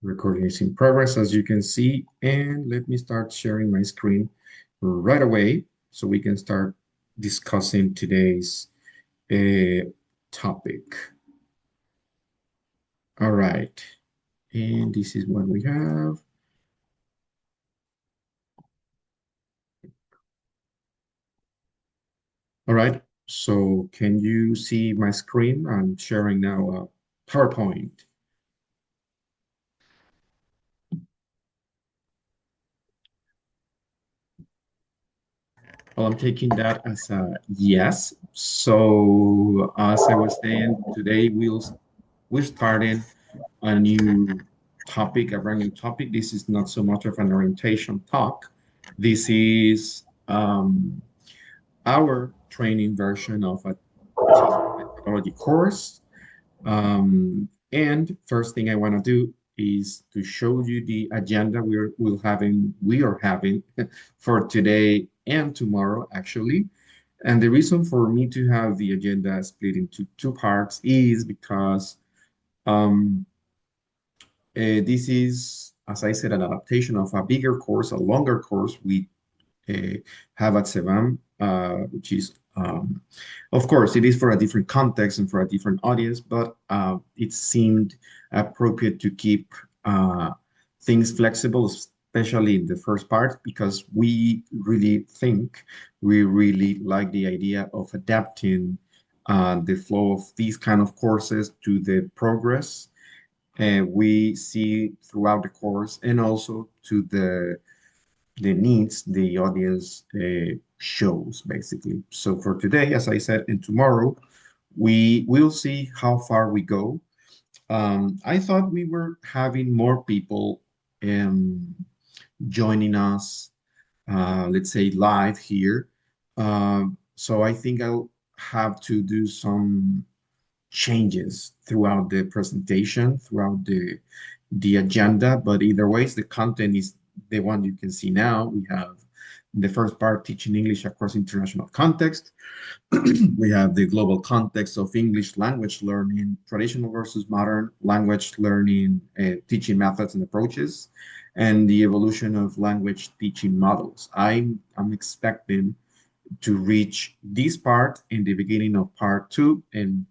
Recording is in progress, as you can see, and let me start sharing my screen right away so we can start discussing today's uh, topic. All right, and this is what we have. All right, so can you see my screen? I'm sharing now a PowerPoint. Well, I'm taking that as a yes. So as I was saying, today we're starting a new topic, a brand new topic. This is not so much of an orientation talk. This is our training version of a TESOL methodology course. And first thing I want to do is to show you the agenda we are having for today and tomorrow, actually. And the reason for me to have the agenda split into two parts is because um, this is, as I said, an adaptation of a bigger course, a longer course we uh, have at SEBAM, which is, of course, it is for a different context and for a different audience, but it seemed appropriate to keep things flexible, especially in the first part, because we really like the idea of adapting the flow of these kind of courses to the progress we see throughout the course and also to the needs the audience shows, basically. So for today, as I said, and tomorrow, we will see how far we go. I thought we were having more people um, joining us, let's say live here. So I think I'll have to do some changes throughout the presentation, throughout the agenda, but either ways, the content is the one you can see now. We have the first part, teaching English across international context. We have the global context of English language learning, traditional versus modern language learning, teaching methods and approaches, and the evolution of language teaching models. I'm expecting to reach this part in the beginning of part two. And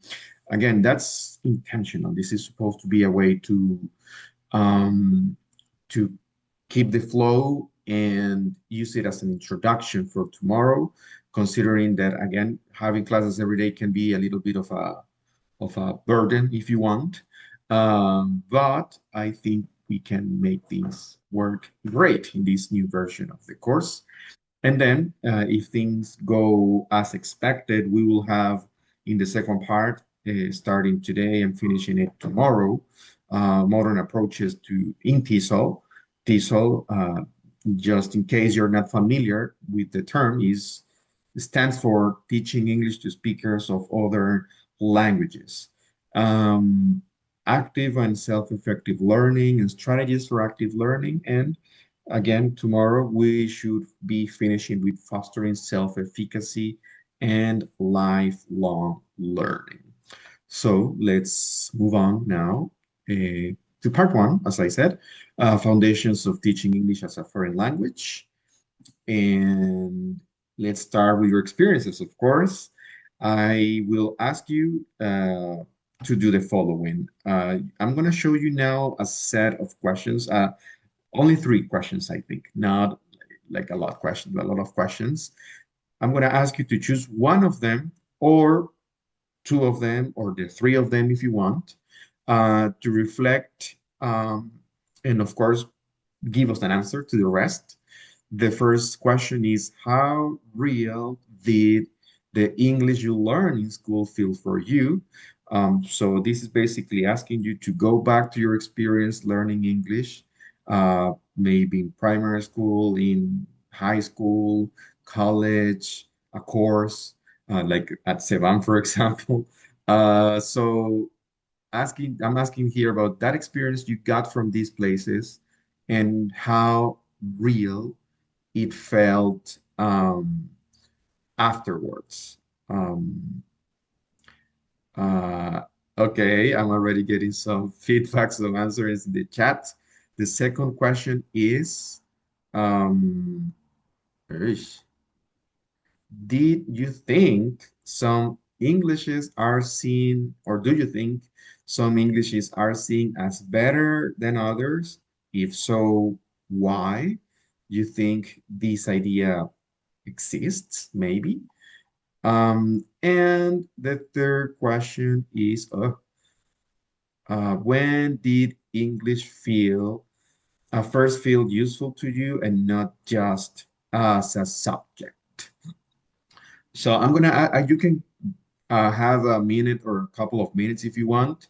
again, that's intentional. This is supposed to be a way um, to keep the flow and use it as an introduction for tomorrow, considering that again, having classes every day can be a little bit of a burden if you want. But I think we can make things work great in this new version of the course. And then, if things go as expected, we will have in the second part, starting today and finishing it tomorrow, modern approaches to in TESOL. TESOL, just in case you're not familiar with the term, is stands for Teaching English to Speakers of Other Languages. Um, Active and self-effective learning and strategies for active learning. And again, tomorrow we should be finishing with fostering self-efficacy and lifelong learning. So let's move on now to part one, as I said, foundations of teaching English as a foreign language. And let's start with your experiences, of course. I will ask you to do the following. I'm going to show you now a set of questions. Only three questions, I think, not like a lot of questions, a lot of questions. I'm going to ask you to choose one of them or two of them or the three of them if you want to reflect and of course give us an answer to the rest. The first question is, how real did the English you learn in school feel for you? So this is basically asking you to go back to your experience learning English, maybe in primary school, in high school, college, a course, like at Sevan, for example. So I'm asking here about that experience you got from these places and how real it felt afterwards. Um, uh, okay, I'm already getting some feedback, some answers in the chat. The second question is, um, Eish. Did you think some Englishes are seen, or do you think some Englishes are seen as better than others? If so, why? You think this idea exists, maybe? And the third question is, when did English first feel useful to you and not just as a subject? So you can have a minute or a couple of minutes if you want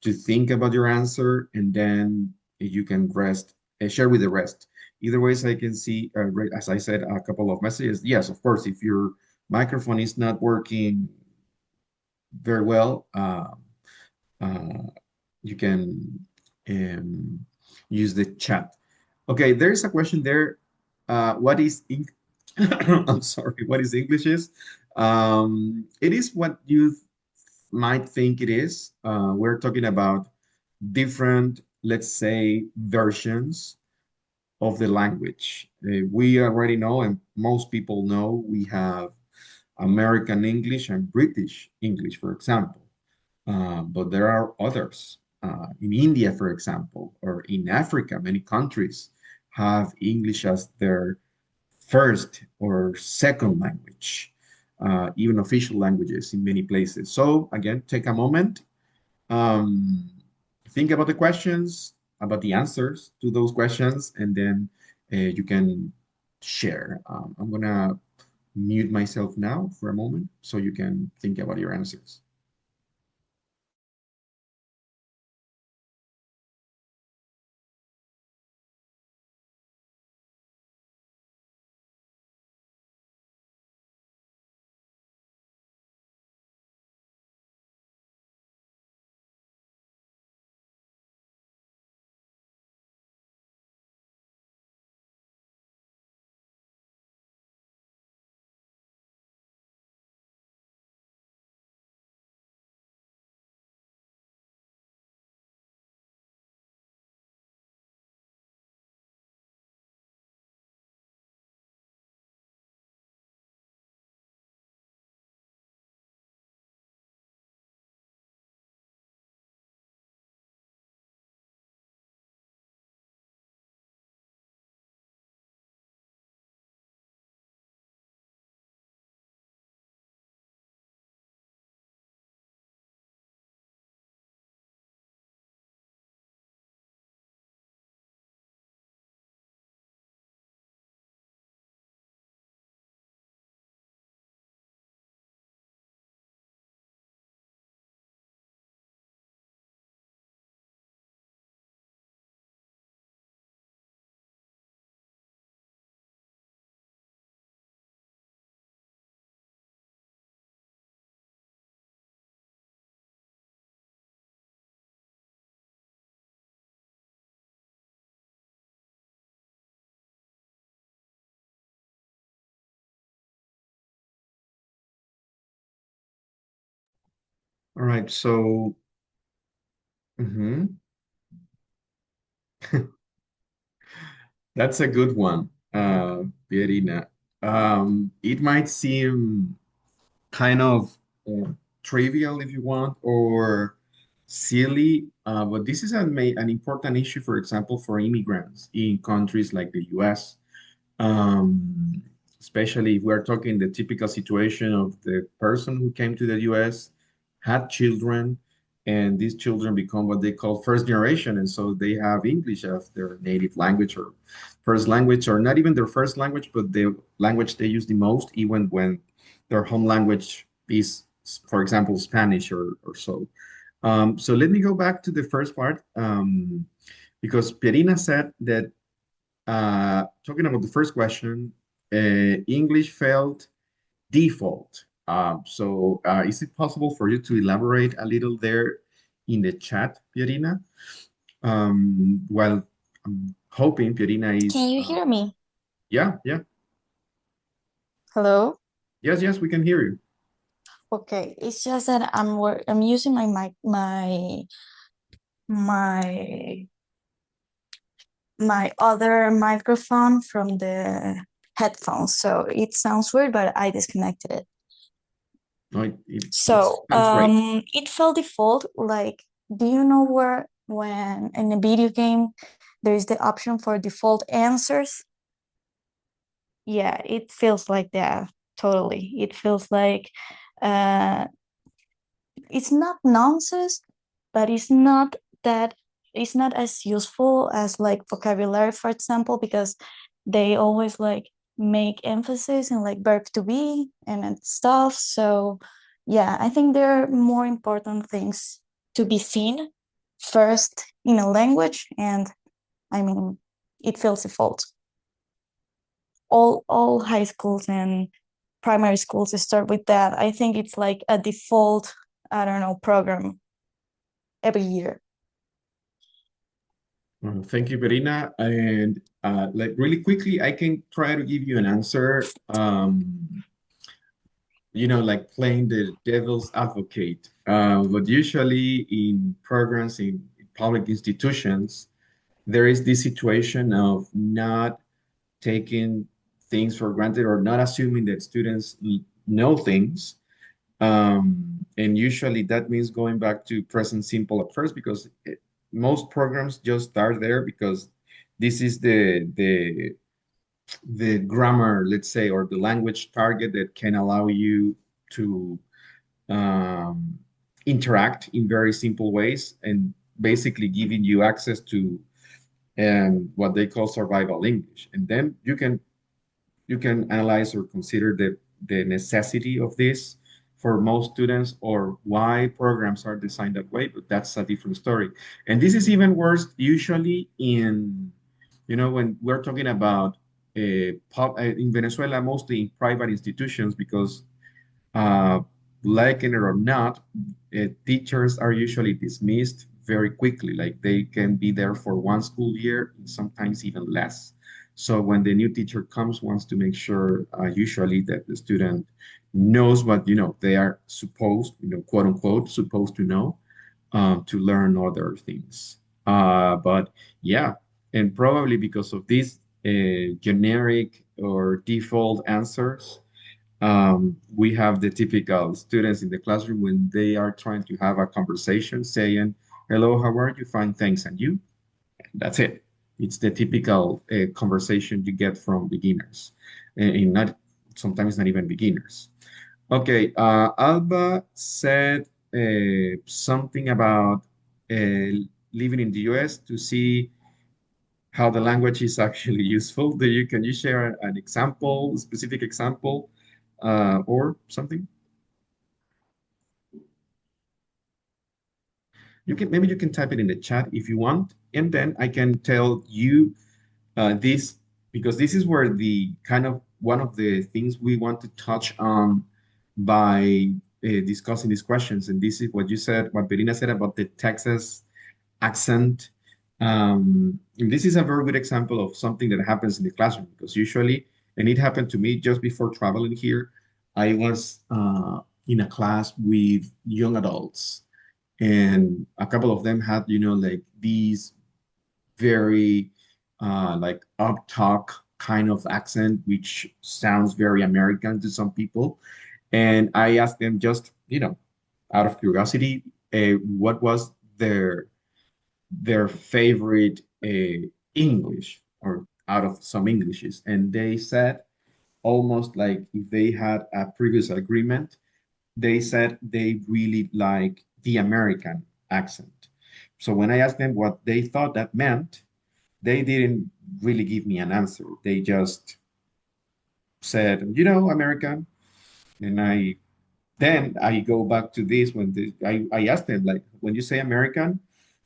to think about your answer, and then you can share with the rest. Either ways, I can see, as I said, a couple of messages. Yes, of course, if your microphone is not working very well, uh, you can um, use the chat. Okay, there's a question there. What is I'm sorry, what is English is? It is what you might think it is. We're talking about different, let's say, versions of the language. We already know, and most people know, we have American English and British English, for example. But there are others. In India, for example, or in Africa, many countries have English as their first or second language, even official languages in many places. So, again, take a moment, um, think about the questions, about the answers to those questions, and then you can share. I'm going to mute myself now for a moment so you can think about your answers. All right, so mhm, that's a good one, Pierina. It might seem kind of uh, trivial if you want, or silly, but this is an important issue, for example, for immigrants in countries like the US, um, especially if we're talking the typical situation of the person who came to the US, had children, and these children become what they call first generation. And so they have English as their native language or first language, or not even their first language, but the language they use the most, even when their home language is, for example, Spanish or so. So let me go back to the first part, because Pierina said that talking about the first question, English felt default. Is it possible for you to elaborate a little there in the chat, Pierina? Well, I'm hoping Pierina Can is, you hear me? yeah, yeah, Hello? yes, yes, we can hear you. Okay, it's just that I'm using my mic my my other microphone from the headphones, so it sounds weird, but I disconnected it. No, it So sounds great. it felt default. Like, do you know where when in a video game there is the option for default answers? Yeah, it feels like that. Totally. It feels like uh it's not nonsense, but that it's not as useful as like vocabulary, for example, because they always like make emphasis in like verb to be and stuff. So yeah, I think there are more important things to be seen first in a language, and I mean it feels default. All high schools and primary schools start with that. I think it's like a default, I don't know, program every year. Thank you, Verena. And like really quickly, I can try to give you an answer. Like playing the devil's advocate. But usually in programs in public institutions, there is this situation of not taking things for granted or not assuming that students know things. And usually that means going back to present simple at first because most programs just start there because this is the grammar, let's say, or the language target that can allow you to um, interact in very simple ways and basically giving you access to what they call survival English. And then you can analyze or consider the necessity of this for most students or why programs are designed that way, but that's a different story. And this is even worse usually when we're talking about in Venezuela, mostly in private institutions, because uh, like it or not, teachers are usually dismissed very quickly. Like they can be there for one school year, sometimes even less. So when the new teacher comes, wants to make sure usually that the student knows what they are supposed, quote unquote, supposed to know to learn other things. But yeah, and probably because of these generic or default answers, we have the typical students in the classroom when they are trying to have a conversation saying, "Hello, how are you? Fine, thanks. And you?" That's it. It's the typical conversation you get from beginners, and not sometimes not even beginners. Okay, Alba said something about uh, living in the US to see how the language is actually useful. Can you share an example, specific example, or something? Maybe you can type it in the chat if you want, and then I can tell you this because this is where the kind of one of the things we want to touch on by discussing these questions. And this is what you said, what Berina said about the Texas accent. And this is a very good example of something that happens in the classroom because usually, and it happened to me just before traveling here, I was in a class with young adults, and a couple of them had, like these very like up talk kind of accent, which sounds very American to some people. And I asked them just, out of curiosity, what was their favorite English or out of some Englishes. And they said almost like if they had a previous agreement, they said they really like the American accent. So when I asked them what they thought that meant, they didn't really give me an answer. They just said, American. And I go back to this when I asked them, like, when you say American,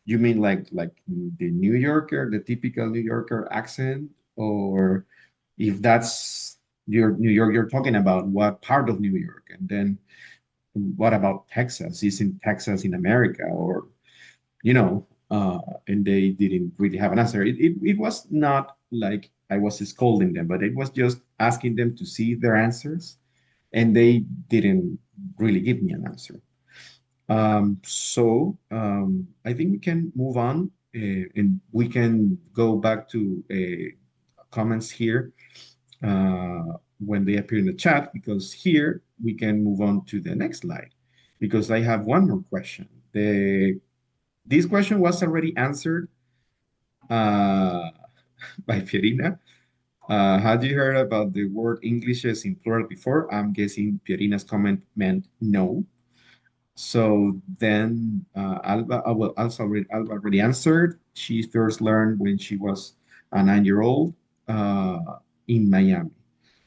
you mean like the New Yorker, the typical New Yorker accent, or if that's your New York you're talking about, what part of New York? And then what about Texas? Isn't Texas in America? Or, you know, and they didn't really have an answer. It was not like I was scolding them, but it was just asking them to see their answers, and they didn't really give me an answer. So I think we can move on. and we can go back to comments here when they appear in the chat, because here we can move on to the next slide, because I have one more question. This question was already answered uh, by Pierina. Had you heard about the word Englishes in plural before? I'm guessing Pierina's comment meant no. So then Alba, Alba already answered. She first learned when she was a 9-year-old in Miami.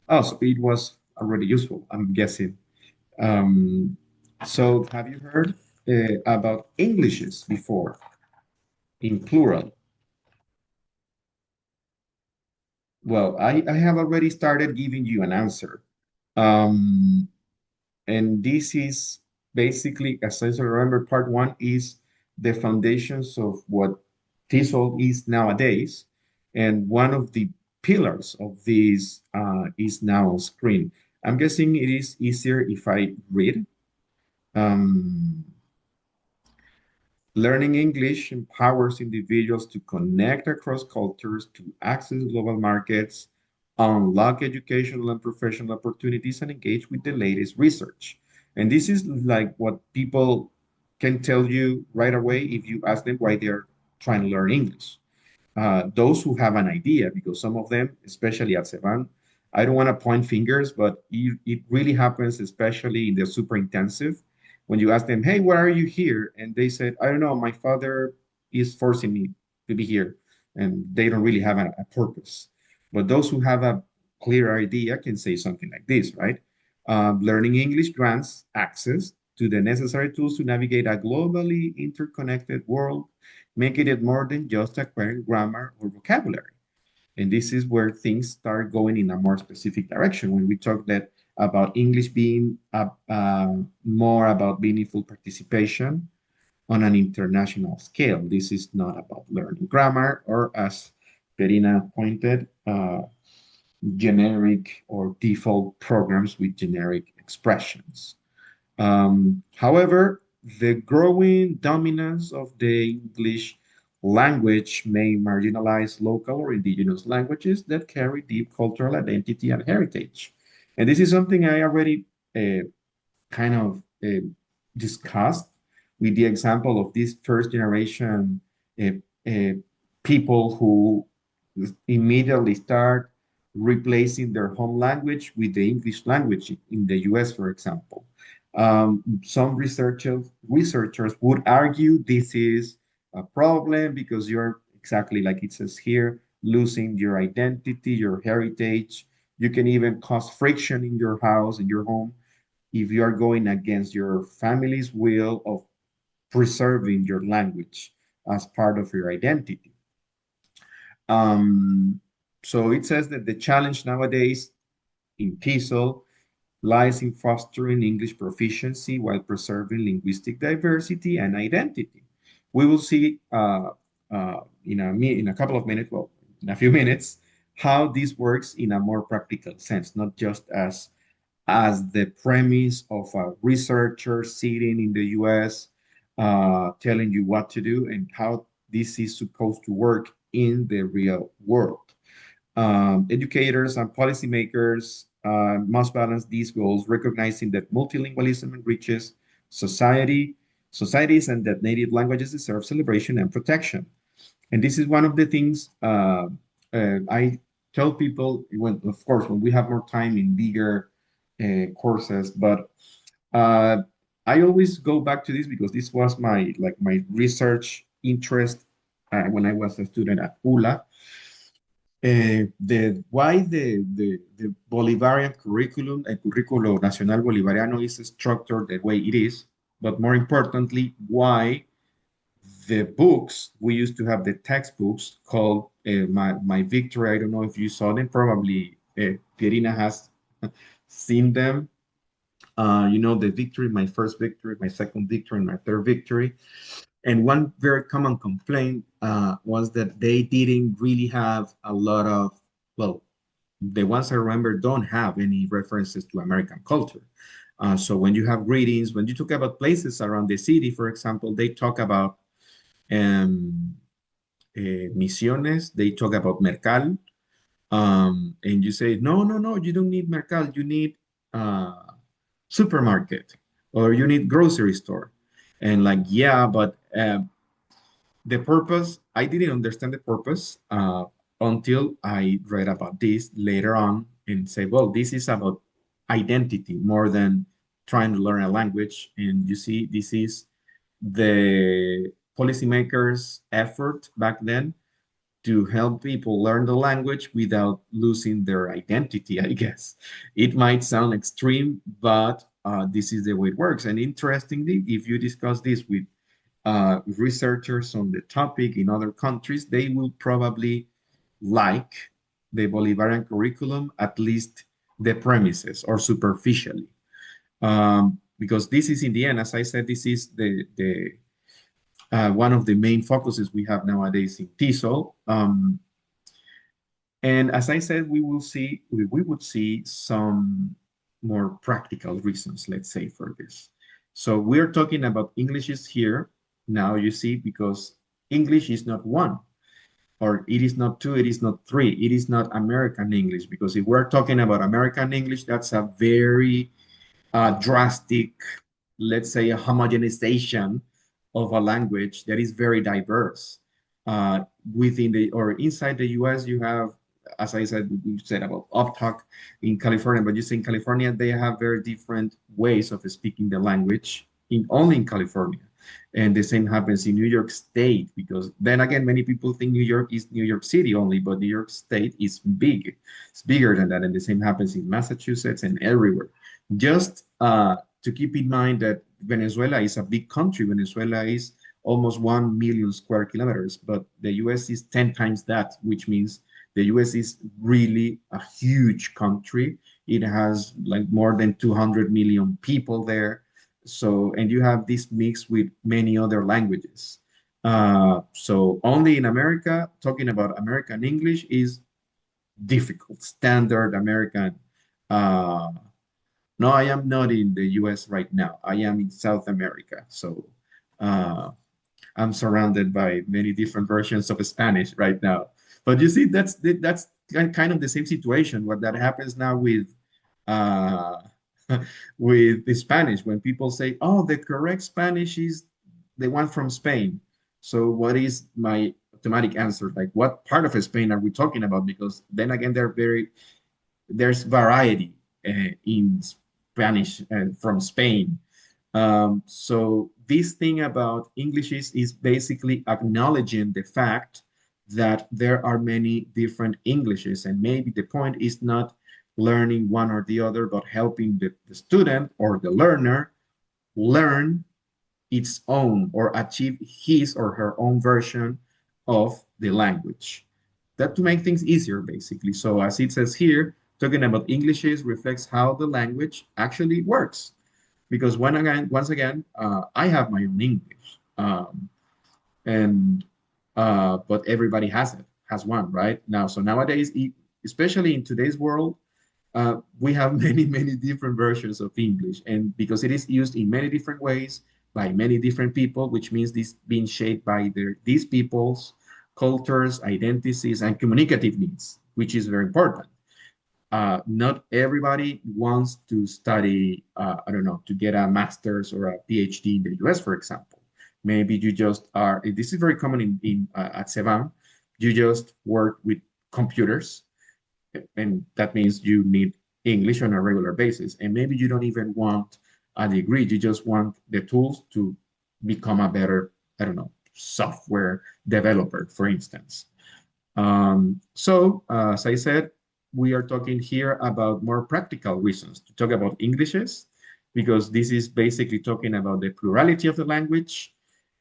Oh, so it was already useful, I'm guessing. Um, so have you heard about Englishes before in plural? Well, I have already started giving you an answer. Um, And this is basically, as I remember, part one is the foundations of what TESOL is nowadays. And one of the pillars of this is now on screen. I'm guessing it is easier if I read. Um, Learning English empowers individuals to connect across cultures, to access global markets, unlock educational and professional opportunities, and engage with the latest research. And this is like what people can tell you right away if you ask them why they're trying to learn English. Those who have an idea, because some of them, especially at Sevan, I don't want to point fingers, but it really happens, especially in the super intensive, when you ask them, hey, why are you here? And they said, I don't know, my father is forcing me to be here. And they don't really have a purpose. But those who have a clear idea can say something like this, right? Learning English grants access to the necessary tools to navigate a globally interconnected world, making it more than just acquiring grammar or vocabulary. And this is where things start going in a more specific direction when we talk that about English being more about meaningful participation on an international scale. This is not about learning grammar or, as Perina pointed, generic or default programs with generic expressions. However, the growing dominance of the English language may marginalize local or indigenous languages that carry deep cultural identity and heritage. And this is something I already kind of discussed with the example of this first generation uh, uh, people who immediately start replacing their home language with the English language in the US, for example. Some researchers would argue this is a problem because you're exactly like it says here, losing your identity, your heritage. You can even cause friction in your house, in your home, if you are going against your family's will of preserving your language as part of your identity. Um, so it says that the challenge nowadays in TESOL lies in fostering English proficiency while preserving linguistic diversity and identity. We will see in a couple of minutes, well, in a few minutes, how this works in a more practical sense, not just as the premise of a researcher sitting in the US telling you what to do and how this is supposed to work in the real world. Educators and policymakers must balance these goals, recognizing that multilingualism enriches societies, and that native languages deserve celebration and protection. And this is one of the things I tell people when, of course, when we have more time in bigger courses, but uh, I always go back to this because this was my research interest when I was a student at ULA. The why the Bolivarian curriculum, el currículo nacional bolivariano is structured the way it is, but more importantly, why the books we used to have the textbooks called my victory. I don't know if you saw them. Probably Pierina has seen them. The victory, my first victory, my second victory, and my third victory. And one very common complaint was that they didn't really have a lot of, well, the ones I remember don't have any references to American culture. So when you have greetings, when you talk about places around the city, for example, they talk about um, Misiones, they talk about mercal, and you say, no, no, no, you don't need mercal, you need uh, supermarket or you need grocery store. And like, yeah, but the purpose, I didn't understand the purpose until I read about this later on and say, well, this is about identity more than trying to learn a language. And you see, this is the policymakers' effort back then to help people learn the language without losing their identity, I guess. It might sound extreme, but this is the way it works. And interestingly, if you discuss this with researchers on the topic in other countries, they will probably like the Bolivarian curriculum, at least the premises or superficially. Because this is in the end, as I said, this is the one of the main focuses we have nowadays in TESOL. And as I said, we would see some more practical reasons, let's say, for this. So we're talking about Englishes here now, you see, because English is not one, or it is not two, it is not three, it is not American English, because if we're talking about American English, that's a very drastic, let's say, a homogenization of a language that is very diverse. Within the or inside the US, you have, as I said, we said about uptalk in California, but you say in California, they have very different ways of speaking the language in only in California. And the same happens in New York State, because then again, many people think New York is New York City only, but New York State is big. It's bigger than that. And the same happens in Massachusetts and everywhere. Just to keep in mind that Venezuela is a big country. Venezuela is almost 1 million square kilometers, but the US is 10 times that, which means the US is really a huge country. It has like more than 200 million people there. So, and you have this mix with many other languages. So only in America, talking about American English is difficult, standard American. Uh, no, I am not in the US right now. I am in South America. So uh, I'm surrounded by many different versions of Spanish right now. But you see, that's kind of the same situation. What that happens now uh, with the Spanish when people say, "Oh, the correct Spanish is the one from Spain." So what is my automatic answer? Like, what part of Spain are we talking about? Because then again, there's variety in Spanish from Spain. So this thing about English is basically acknowledging the fact that there are many different Englishes, and maybe the point is not learning one or the other, but helping the student or the learner learn its own or achieve his or her own version of the language. That to make things easier, basically. So as it says here, talking about Englishes reflects how the language actually works. Because once again, I have my own English, and but everybody has one, right? Now, so nowadays, especially in today's world, we have many different versions of English, and because it is used in many different ways by many different people, which means this being shaped by these people's cultures, identities, and communicative needs, which is very important. Not everybody wants to study, I don't know, to get a master's or a PhD in the US, for example. Maybe you just are, this is very common at Sevan, you just work with computers, and that means you need English on a regular basis. And maybe you don't even want a degree, you just want the tools to become a better, I don't know, software developer, for instance. As I said, we are talking here about more practical reasons to talk about Englishes, because this is basically talking about the plurality of the language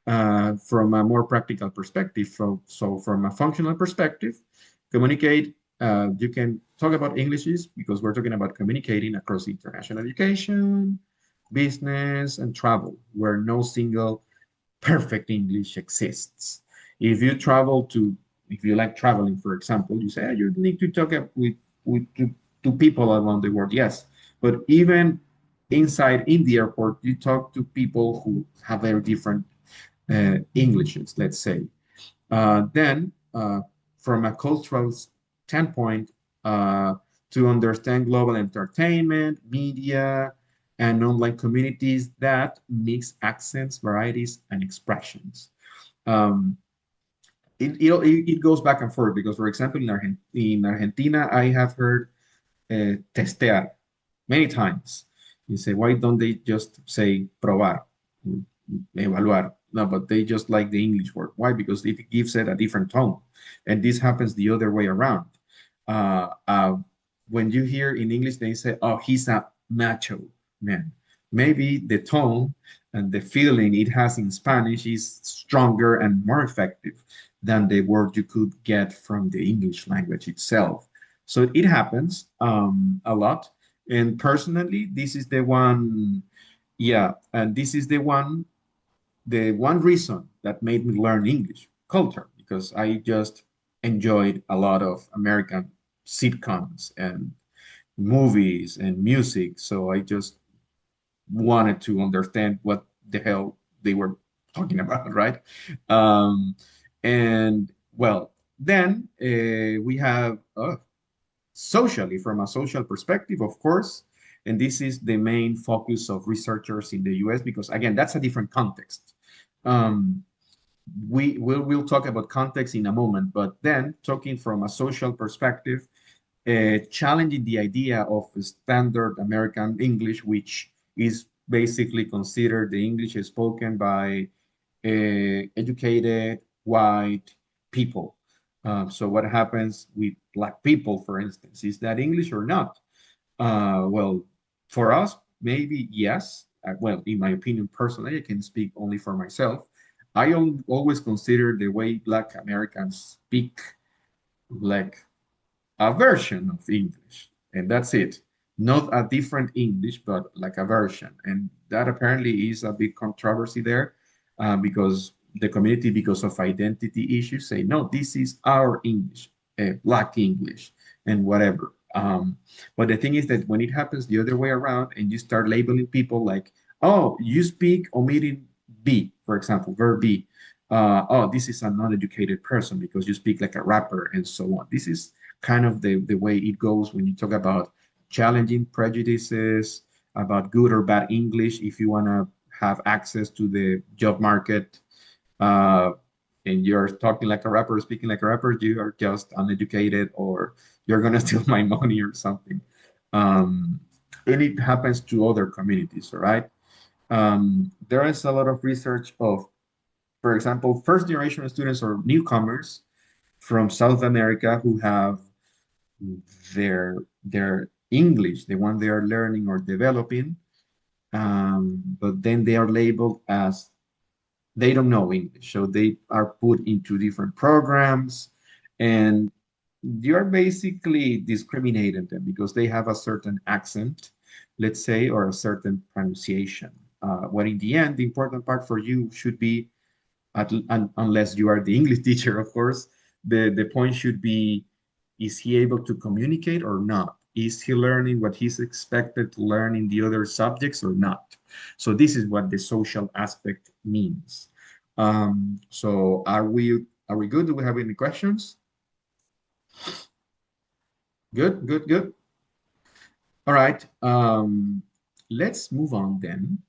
from a more practical perspective. So from a functional perspective, communicate, you can talk about Englishes because we're talking about communicating across international education, business, and travel, where no single perfect English exists. If you travel to, if you like traveling, for example, you say, "Ah, you need to talk with to people around the world." Yes, but even inside in the airport, you talk to people who have very different Englishes, let's say. Then, from a cultural standpoint, uh, to understand global entertainment, media, and online communities that mix accents, varieties, and expressions. Um, it goes back and forth because, for example, in Argentina, I have heard testear many times. You say, why don't they just say probar, evaluar? No, but they just like the English word. Why? Because it gives it a different tone. And this happens the other way around. Uh, uh, when you hear in English, they say, oh, he's a macho man. Maybe the tone and the feeling it has in Spanish is stronger and more effective than the word you could get from the English language itself. So it happens a lot. And personally, this is the one, yeah, and this is the one reason that made me learn English culture, because I just enjoyed a lot of American sitcoms and movies and music. So I just wanted to understand what the hell they were talking about, right? Um, and well, then we have socially, from a social perspective, of course, and this is the main focus of researchers in the US because, again, that's a different context. Um, we'll talk about context in a moment, but then talking from a social perspective, challenging the idea of standard American English, which is basically considered the English spoken by educated white people. So what happens with black people, for instance, is that English or not? Well, for us, maybe yes. Well, in my opinion, personally, I can speak only for myself. Always consider the way Black Americans speak like a version of English, and that's it. Not a different English, but like a version. And that apparently is a big controversy there because the community, because of identity issues, say, no, this is our English, Black English, and whatever. But the thing is that when it happens the other way around and you start labeling people like, oh, you speak omitting be, for example, verb be. Oh, this is a non-educated person because you speak like a rapper and so on. This is kind of the way it goes when you talk about challenging prejudices, about good or bad English, if you want to have access to the job market, uh, and you're talking like a rapper, speaking like a rapper, you are just uneducated or you're going to steal my money or something. Um, and it happens to other communities, all right? There is a lot of research of, for example, first generation students or newcomers from South America who have their English, the one they are learning or developing, but then they are labeled as they don't know English, so they are put into different programs, and you're basically discriminating them because they have a certain accent, let's say, or a certain pronunciation. When in the end, the important part for you should be unless you are the English teacher, of course, the point should be, is he able to communicate or not? Is he learning what he's expected to learn in the other subjects or not? So this is what the social aspect means. So are we good? Do we have any questions? Good, good, good. All right. Let's move on then,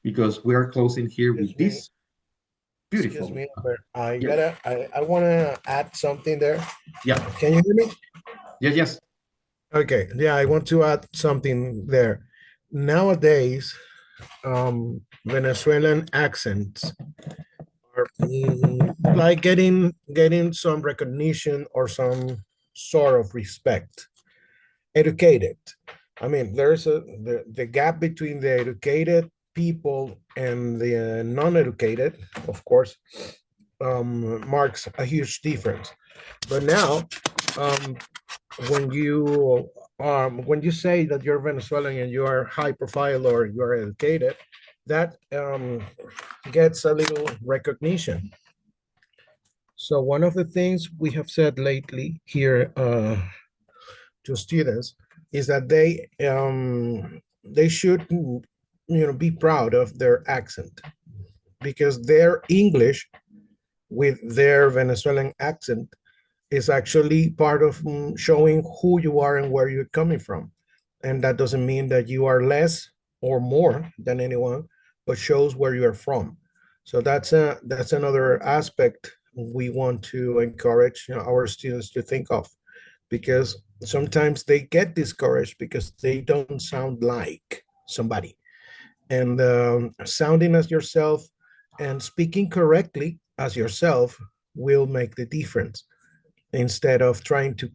because we are closing here Excuse with me, this excuse beautiful. me, but Yeah, I wanna add something there. yeah, Can you hear me? yes, yes. Okay, yeah, I want to add something there. Nowadays, Venezuelan accents are like getting some recognition or some sort of respect. Educated. I mean, there's the gap between the educated people and the non-educated, of course, marks a huge difference. But now, um, when you say that you're Venezuelan and you are high profile or you are educated, that gets a little recognition. So one of the things we have said lately here to students is that they should be proud of their accent because their English with their Venezuelan accent is actually part of showing who you are and where you're coming from. And that doesn't mean that you are less or more than anyone, but shows where you are from. So that's another aspect we want to encourage, our students to think of, because sometimes they get discouraged because they don't sound like somebody. And sounding as yourself and speaking correctly as yourself will make the difference instead of trying to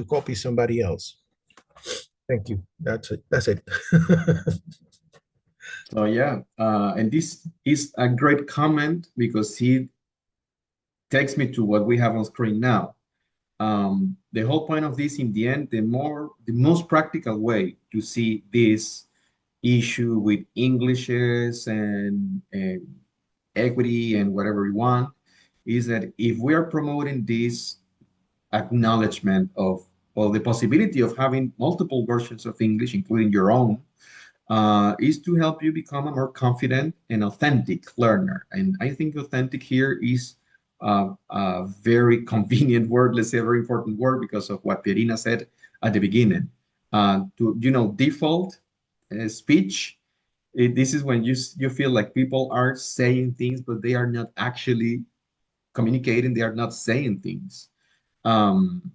copy somebody else. Thank you. That's it. That's it. So yeah, and this is a great comment because he takes me to what we have on screen now. The whole point of this, in the end, the most practical way to see this issue with Englishes and equity and whatever you want is that if we are promoting this acknowledgement of well, the possibility of having multiple versions of English, including your own, is to help you become a more confident and authentic learner. And I think authentic here is a very convenient word, let's say a very important word because of what Pierina said at the beginning. Default speech, this is when you feel like people are saying things, but they are not actually communicating, they are not saying things. Um,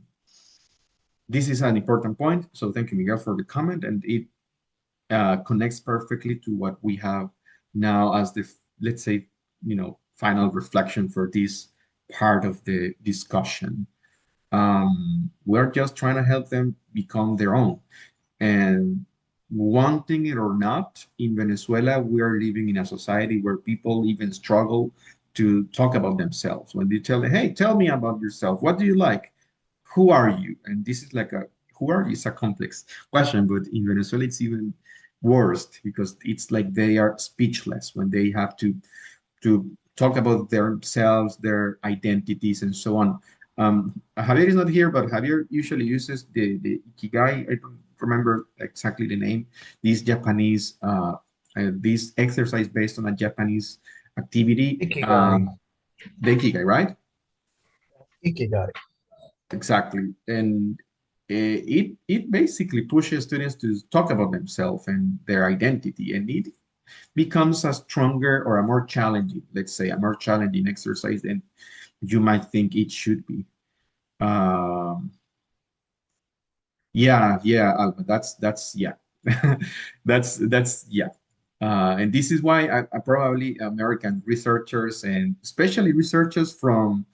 this is an important point. So thank you, Miguel, for the comment. And it connects perfectly to what we have now as the, let's say, final reflection for this part of the discussion. We're just trying to help them become their own. And wanting it or not, in Venezuela, we are living in a society where people even struggle to talk about themselves. When they tell them, hey, tell me about yourself. What do you like? Who are you? And this is like who are you? It's a complex question, but in Venezuela, it's even worse because it's like they are speechless when they have to talk about themselves, their identities, and so on. Javier is not here, but Javier usually uses the Ikigai. I don't remember exactly the name. This Japanese, this exercise based on a Japanese activity. Ikigai. The Ikigai, right? Ikigai. Exactly. And it basically pushes students to talk about themselves and their identity, and it becomes a stronger or a more challenging, let's say, a more challenging exercise than you might think it should be. Um, yeah, Alba, that's yeah, that's yeah. And this is why I probably American researchers and especially researchers from,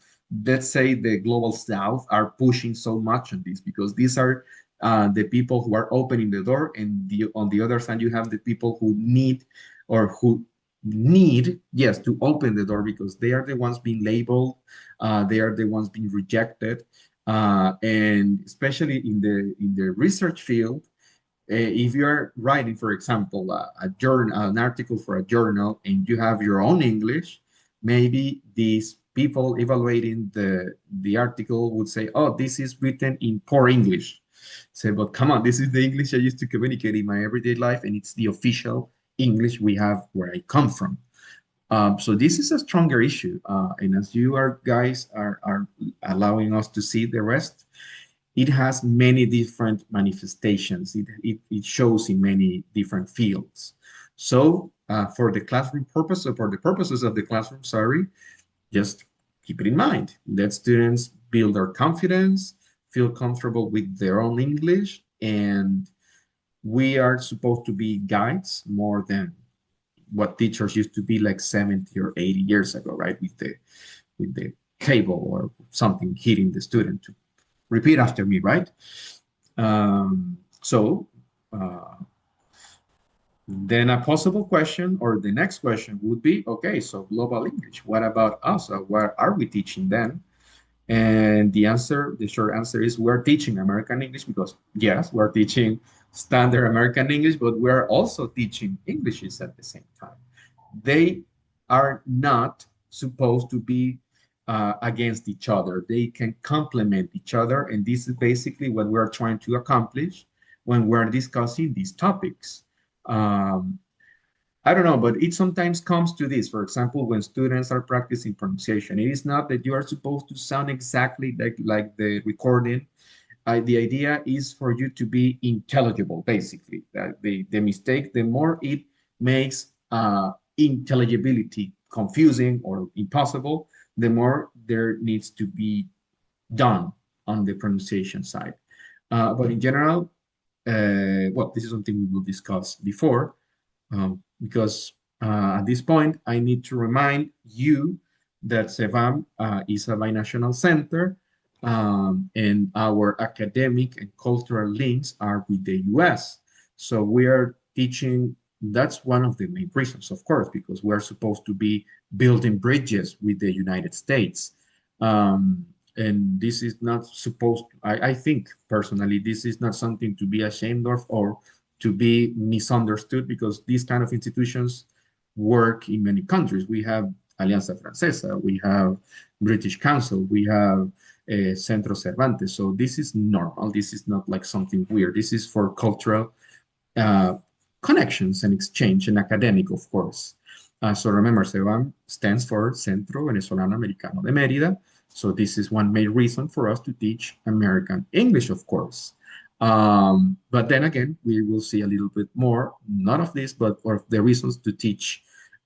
let's say, the global South are pushing so much on this because these are the people who are opening the door, and on the other side you have the people who need or who need, yes, to open the door because they are the ones being labeled, they are the ones being rejected, and especially in the research field, if you're writing, for example, a journal, an article for a journal, and you have your own English, maybe these people evaluating the article would say, "Oh, this is written in poor English." Say, but come on, this is the English I used to communicate in my everyday life, and it's the official English we have where I come from. So this is a stronger issue, and as you are guys are allowing us to see the rest, it has many different manifestations. It shows in many different fields. So for the classroom purpose, or for the purposes of the classroom, sorry, just keep it in mind. Let students build their confidence, feel comfortable with their own English, and we are supposed to be guides more than what teachers used to be like 70 or 80 years ago, right? With the table or something hitting the student to repeat after me, right? So then a possible question or the next question would be, okay, so global English, what about us? What are we teaching then? And the short answer is we're teaching American English because yes, we're teaching standard American English, but we're also teaching Englishes at the same time. They are not supposed to be against each other. They can complement each other. And this is basically what we're trying to accomplish when we're discussing these topics. Um, I don't know, but it sometimes comes to this. For example, when students are practicing pronunciation, it is not that you are supposed to sound exactly like the recording. The idea is for you to be intelligible, basically. The mistake, the more it makes intelligibility confusing or impossible, the more there needs to be done on the pronunciation side. But in general, well, this is something we will discuss before, because at this point, I need to remind you that SEVAM is a binational center, and our academic and cultural links are with the US. So we are teaching, that's one of the main reasons, of course, because we're supposed to be building bridges with the United States. Um, and this is not supposed, I think personally, this is not something to be ashamed of or to be misunderstood, because these kind of institutions work in many countries. We have Alianza Francesa, we have British Council, we have Centro Cervantes. So this is normal. This is not like something weird. This is for cultural uh, connections and exchange, and academic, of course. So remember, CEBAM stands for Centro Venezolano Americano de Mérida. So this is one main reason for us to teach American English, of course. But then again, we will see a little bit more, not of this, but of the reasons to teach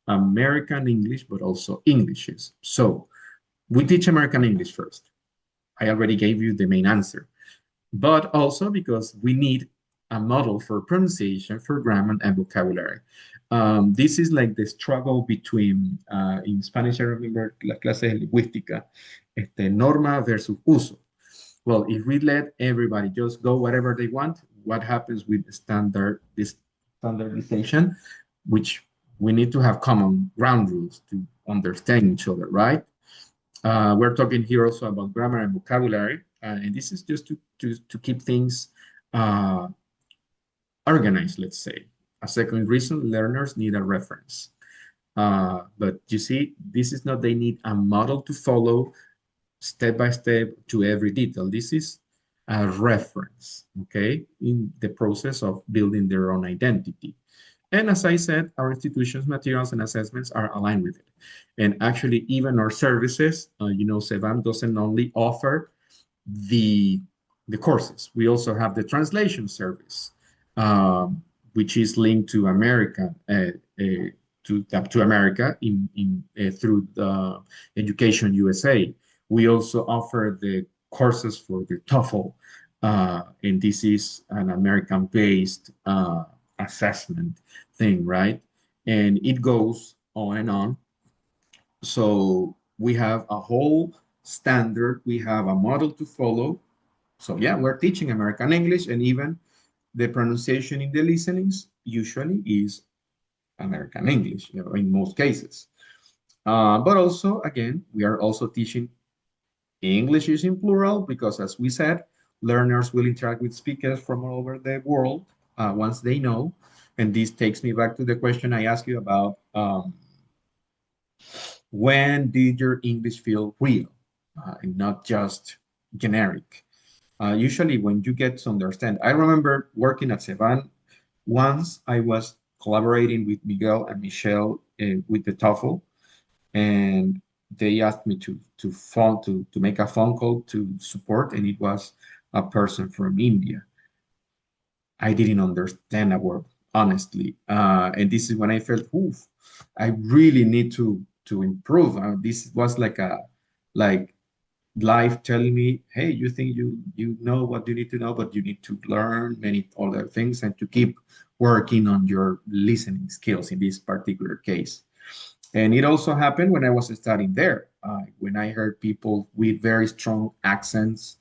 American English, but also Englishes. So we teach American English first. I already gave you the main answer, but also because we need a model for pronunciation, for grammar, and vocabulary. This is like the struggle between, in Spanish, I remember la clase de lingüística, norma versus uso. Well, if we let everybody just go whatever they want, what happens with this standardization, which we need to have common ground rules to understand each other, right? We're talking here also about grammar and vocabulary, and this is just to keep things uh, organized, let's say. A second reason, learners need a reference. But you see, this is not they need a model to follow step by step to every detail. This is a reference, okay, in the process of building their own identity. And as I said, our institution's materials and assessments are aligned with it. And actually, even our services, SEVAM doesn't only offer the, the courses. We also have the translation service, which is linked to America, to America through the Education USA. We also offer the courses for the TOEFL, and this is an American-based assessment thing, right? And it goes on and on. So we have a whole standard, we have a model to follow. So yeah, we're teaching American English, and even the pronunciation in the listenings usually is American English, in most cases. But also, again, we are also teaching English is in plural because, as we said, learners will interact with speakers from all over the world once they know. And this takes me back to the question I asked you about, when did your English feel real and not just generic? Usually when you get to understand. I remember working at Sevan. Once I was collaborating with Miguel and Michelle with the TOEFL, and they asked me to make a phone call to support, and it was a person from India. I didn't understand a word, honestly, and this is when I felt, oof, I really need to improve. This was like life telling me, hey, you think you know what you need to know, but you need to learn many other things and to keep working on your listening skills in this particular case. And it also happened when I was studying there. When I heard people with very strong accents,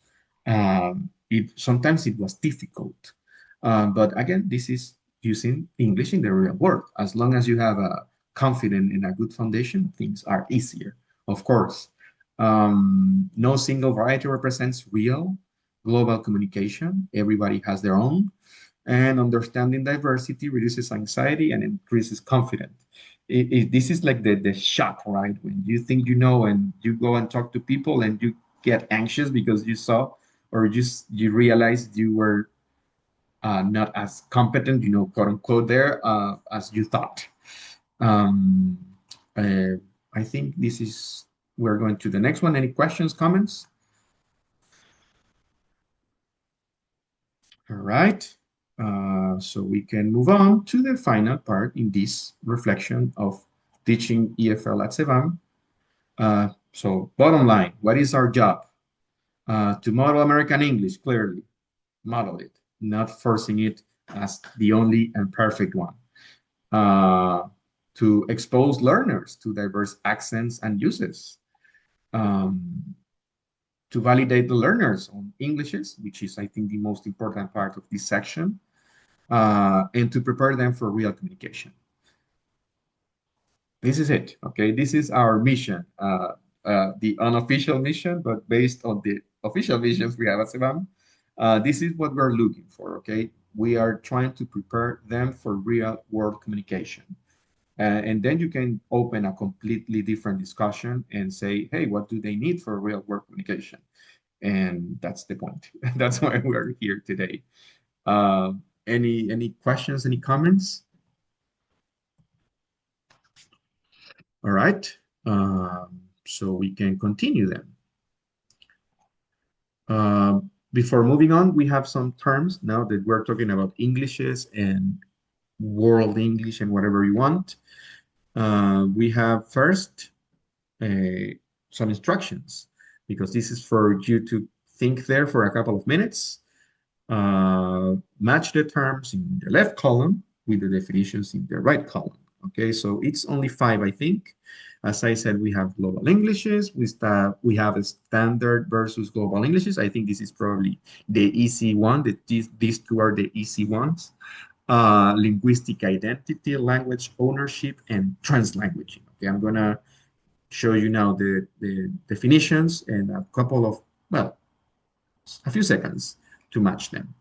it sometimes it was difficult. But again, this is using English in the real world. As long as you have a confident and a good foundation, things are easier, of course. No single variety represents real global communication. Everybody has their own, and understanding diversity reduces anxiety and increases confidence. This is like the shock, right? When you think you know and you go and talk to people and you get anxious because you saw or just you realized you were not as competent, quote unquote, there as you thought. Um, uh, I think this is, we're going to the next one. Any questions, comments? All right. So we can move on to the final part in this reflection of teaching EFL at Sevan. So bottom line, what is our job? To model American English, clearly, model it, not forcing it as the only and perfect one. To expose learners to diverse accents and uses. Um, to validate the learners on Englishes, which is, I think, the most important part of this section, and to prepare them for real communication. This is it, okay? This is our mission, the unofficial mission, but based on the official missions we have at SEBAM. This is what we're looking for, okay? We are trying to prepare them for real world communication. And then you can open a completely different discussion and say, hey, what do they need for real world communication? And that's the point. That's why we're here today. Any questions, any comments? All right. So we can continue then. Before moving on, we have some terms now that we're talking about Englishes and world English and whatever you want. We have first some instructions because this is for you to think there for a couple of minutes. Match the terms in the left column with the definitions in the right column. Okay, so it's only 5, I think. As I said, we have global Englishes. We have a standard versus global Englishes. I think this is probably the easy one. These two are the easy ones. Linguistic identity, language ownership, and translanguaging. Okay, I'm gonna show you now the definitions and a couple of, well, a few seconds to match them.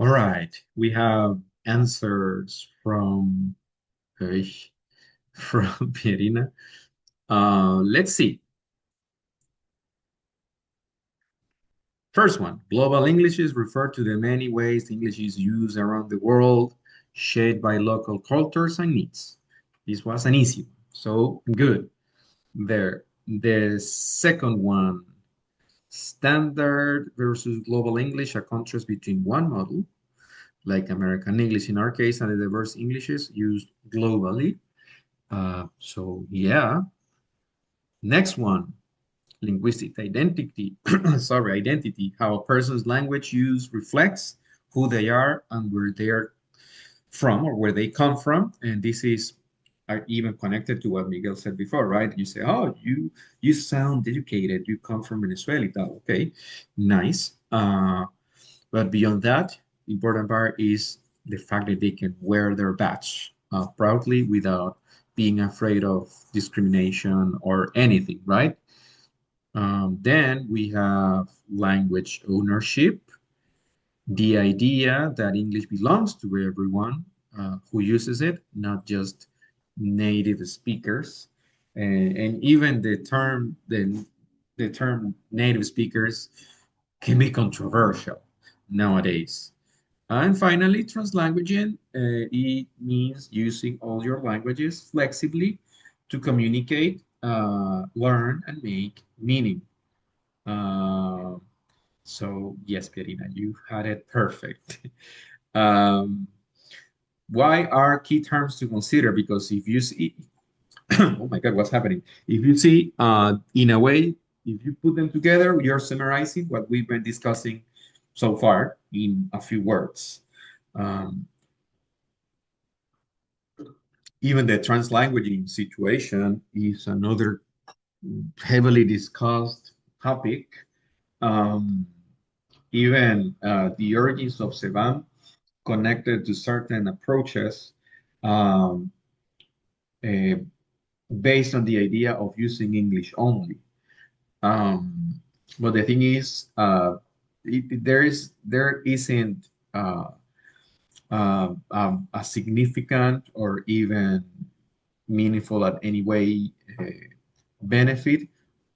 All right, we have answers uh, from Pierina. Let's see. First one, global Englishes refer to the many ways English is used around the world, shaped by local cultures and needs. This was an easy one, so good. There. The second one, standard versus global English, a contrast between one model, like American English in our case, and the diverse Englishes used globally. So yeah. Next one, linguistic identity. Sorry, identity. How a person's language use reflects who they are and where they are from or where they come from. And this is even connected to what Miguel said before, right? You say, oh, you sound educated. You come from Venezuela. Okay, nice. But beyond that, the important part is the fact that they can wear their badge proudly without being afraid of discrimination or anything, right? Then we have language ownership, the idea that English belongs to everyone who uses it, not just native speakers. And even the term native speakers can be controversial nowadays. And finally, translanguaging, it means using all your languages flexibly to communicate, learn, and make meaning. Uh, so yes, Pierina, you had it perfect. Um, why are key terms to consider? Because if you see, oh my God, what's happening? If you see, in a way, if you put them together, you're summarizing what we've been discussing so far in a few words. Um, Even the translanguaging situation is another heavily discussed topic. Um, Even the origins of Sevan connected to certain approaches um, uh, based on the idea of using English only. Um, but the thing is, there isn't a significant or even meaningful at any way benefit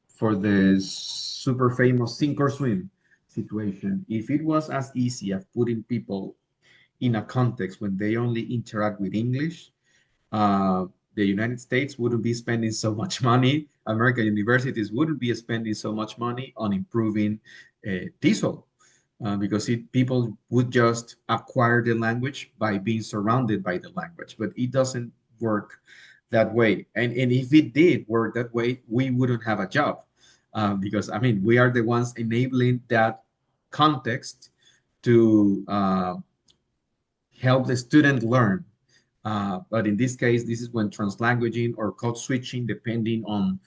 for the super famous sink or swim situation. If it was as easy as putting people in a context when they only interact with English, uh, the United States wouldn't be spending so much money. American universities wouldn't be spending so much money on improving TESOL because people would just acquire the language by being surrounded by the language. But it doesn't work that way. And if it did work that way, we wouldn't have a job because, I mean, we are the ones enabling that context to help the student learn. But in this case, this is when translanguaging or code switching, depending on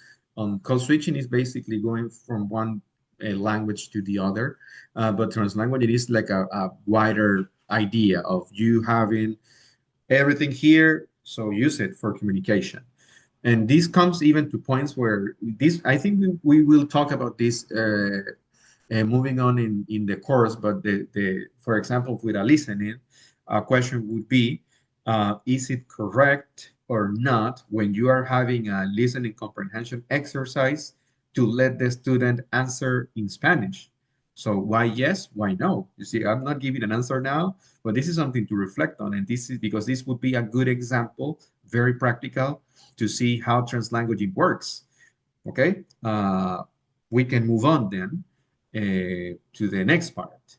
code switching is basically going from one language to the other. But translanguaging is like a wider idea of you having everything here, so use it for communication. And this comes even to points where this, I think we will talk about this moving on in the course, but for example, with a listening, a question would be, is it correct or not when you are having a listening comprehension exercise to let the student answer in Spanish? So why yes, why no? You see, I'm not giving an answer now, but this is something to reflect on. And this is because this would be a good example, very practical, to see how translanguaging works. Okay, we can move on then to the next part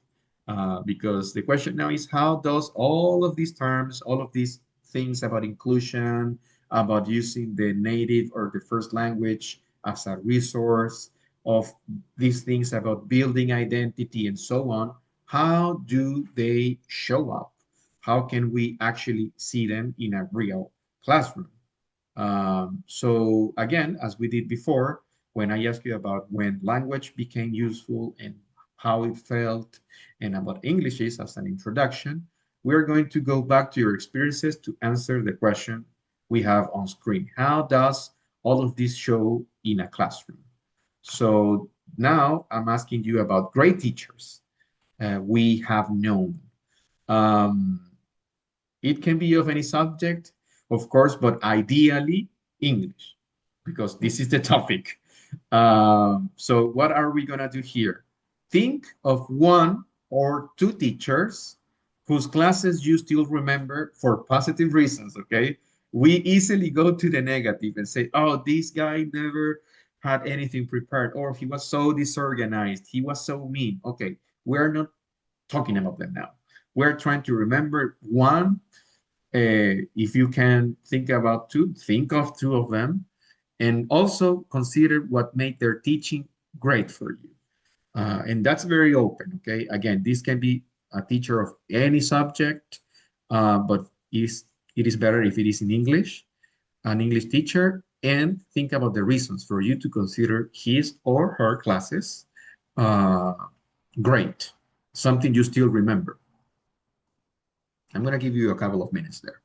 because the question now is how does all of these terms, all of these things about inclusion, about using the native or the first language as a resource, of these things about building identity and so on, how do they show up? How can we actually see them in a real classroom? So again, as we did before, when I asked you about when language became useful and how it felt and about Englishes as an introduction, we're going to go back to your experiences to answer the question we have on screen. How does all of this show in a classroom? So now I'm asking you about great teachers we have known. Um, it can be of any subject, of course, but ideally English, because this is the topic. So what are we gonna do here? Think of one or two teachers whose classes you still remember for positive reasons, okay? We easily go to the negative and say, oh, this guy never had anything prepared, or he was so disorganized, he was so mean. Okay, we're not talking about them now. We're trying to remember one. If you can think of two of them, and also consider what made their teaching great for you. And that's very open, okay? Again, this can be a teacher of any subject, but it is better if it is in English, an English teacher, and think about the reasons for you to consider his or her classes uh, great, something you still remember. I'm going to give you a couple of minutes there.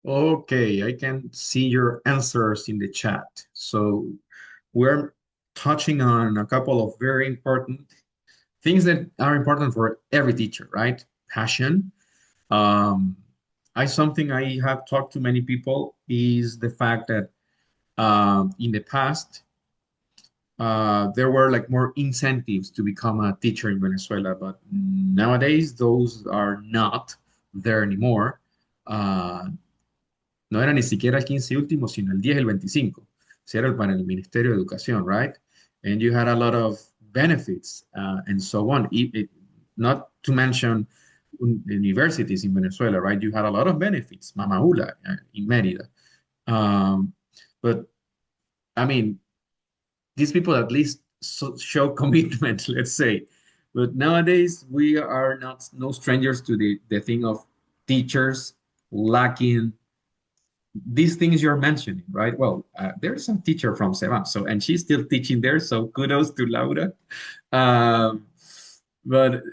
Okay, I can see your answers in the chat. So we're touching on a couple of very important things that are important for every teacher, right? Passion. Um, something I have talked to many people is the fact that in the past there were like more incentives to become a teacher in Venezuela, but nowadays those are not there anymore. Uh, No era ni siquiera el 15 último, sino el 10 y el 25. Si era para el Ministerio de Educación, right? And you had a lot of benefits and so on. Not to mention universities in Venezuela, right? You had a lot of benefits, Mamaula in Mérida. Um, but I mean, these people at least show commitment, let's say. But nowadays, we are not no strangers to the thing of teachers lacking these things you're mentioning, right? Well, there's a teacher from Sevan, so and she's still teaching there, so kudos to Laura. Um, but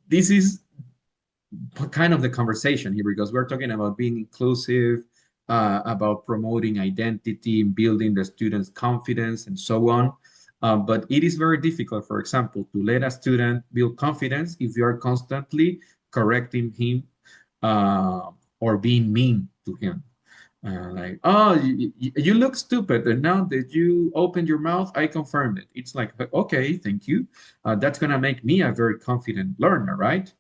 this is kind of the conversation here because we're talking about being inclusive, about promoting identity, building the students' confidence, and so on. But it is very difficult, for example, to let a student build confidence if you are constantly correcting him uh, or being mean to him. Like, oh, you look stupid, and now that you opened your mouth, I confirmed it. It's like, okay, thank you. That's gonna make me a very confident learner, right?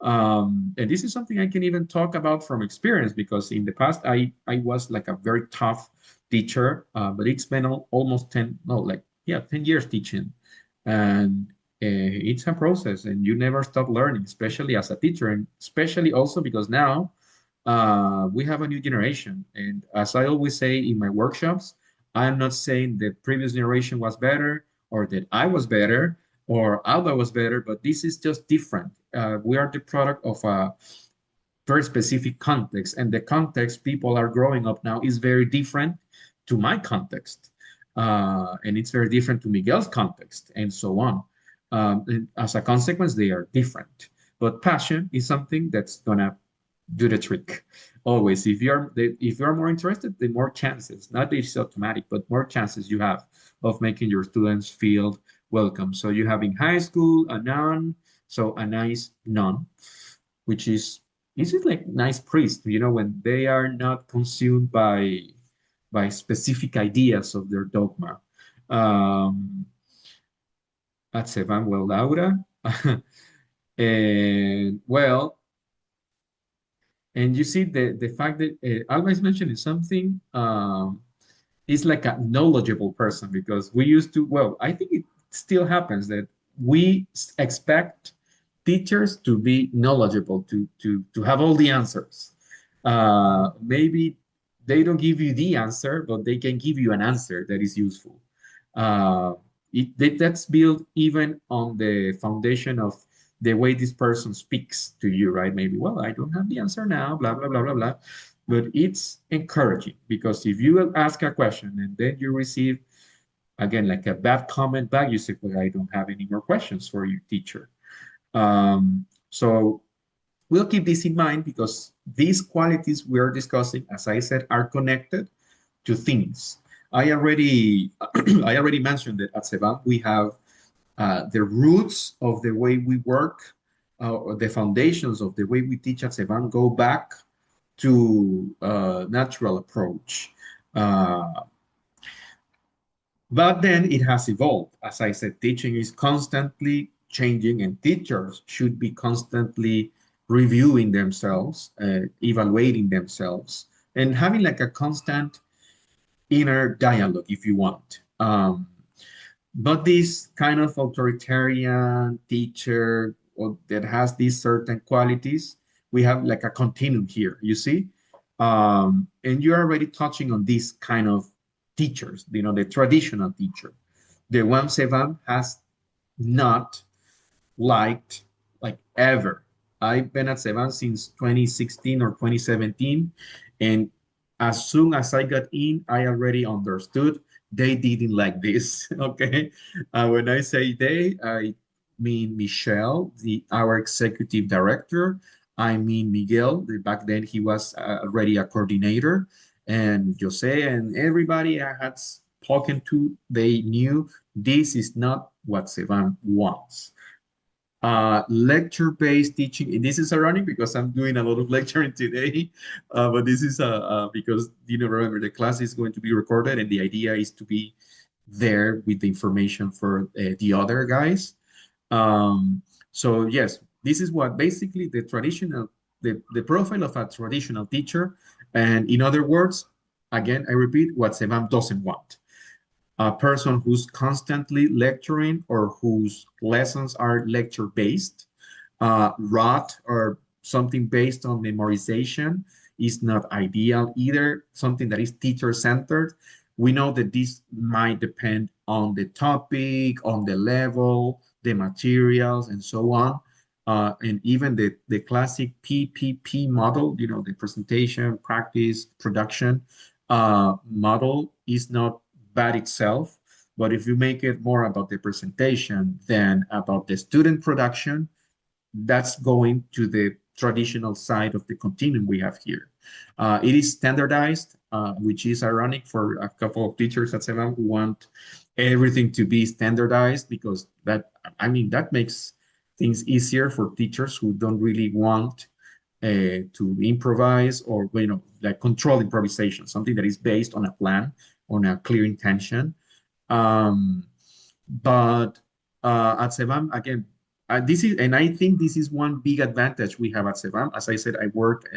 And this is something I can even talk about from experience because in the past I was like a very tough teacher, but it's been almost 10, no, like yeah, 10 years teaching, and it's a process, and you never stop learning, especially as a teacher, and especially also because now we have a new generation. And as I always say in my workshops, I'm not saying the previous generation was better or that I was better or Alba was better, but this is just different. We are the product of a very specific context, and the context people are growing up now is very different to my context, and it's very different to Miguel's context, and so on. And as a consequence, they are different. But passion is something that's gonna do the trick. Always, if you're more interested, the more chances, not that it's automatic, but more chances you have of making your students feel welcome. So you have in high school a nun, so a nice nun, which is like nice priest, when they are not consumed by specific ideas of their dogma. Um, at Sevan, well, Laura, and well, and you see the fact that Alba is mentioning something is like a knowledgeable person because we used to, well, I think it still happens that we expect teachers to be knowledgeable, to have all the answers. Maybe they don't give you the answer, but they can give you an answer that is useful. Uh, that's built even on the foundation of the way this person speaks to you, right? Maybe, well, I don't have the answer now, blah, blah, blah, blah, blah. But it's encouraging because if you will ask a question and then you receive, again, like a bad comment back, you say, well, I don't have any more questions for you, teacher. So we'll keep this in mind because these qualities we are discussing, as I said, are connected to things. I already I already mentioned that at Sevan we have the roots of the way we work, or the foundations of the way we teach at Sevan go back to natural approach. Uh, but then it has evolved. As I said, teaching is constantly changing, and teachers should be constantly reviewing themselves, evaluating themselves, and having like a constant inner dialogue, if you want. But this kind of authoritarian teacher that has these certain qualities, we have like a continuum here, you see? And you're already touching on this kind of teachers, the traditional teacher. The one Sevan has not liked like ever. I've been at Sevan since 2016 or 2017, and as soon as I got in, I already understood they didn't like this. Okay, when I say they, I mean Michelle, our executive director. I mean Miguel. Back then he was already a coordinator, and Jose and everybody I had spoken to, they knew this is not what Sevan wants. Lecture-based teaching. And this is ironic because I'm doing a lot of lecturing today, but this is because remember the class is going to be recorded, and the idea is to be there with the information for the other guys. So yes, this is what basically the profile of a traditional teacher, and in other words, again, I repeat, what Sevan doesn't want a person who's constantly lecturing or whose lessons are lecture based, rot or something based on memorization is not ideal either. Something that is teacher centered. We know that this might depend on the topic, on the level, the materials, and so on. and even the classic PPP model, you know, the presentation, practice, production model is not bad itself. But if you make it more about the presentation than about the student production, that's going to the traditional side of the continuum we have here. It is standardized, which is ironic for a couple of teachers at SEVAM who want everything to be standardized because that, I mean, that makes things easier for teachers who don't really want to improvise or, you know, like control improvisation, something that is based on a plan, on a clear intention. Um, but at Sevam, again, this is, and I think this is one big advantage we have at Sevam. As I said, I work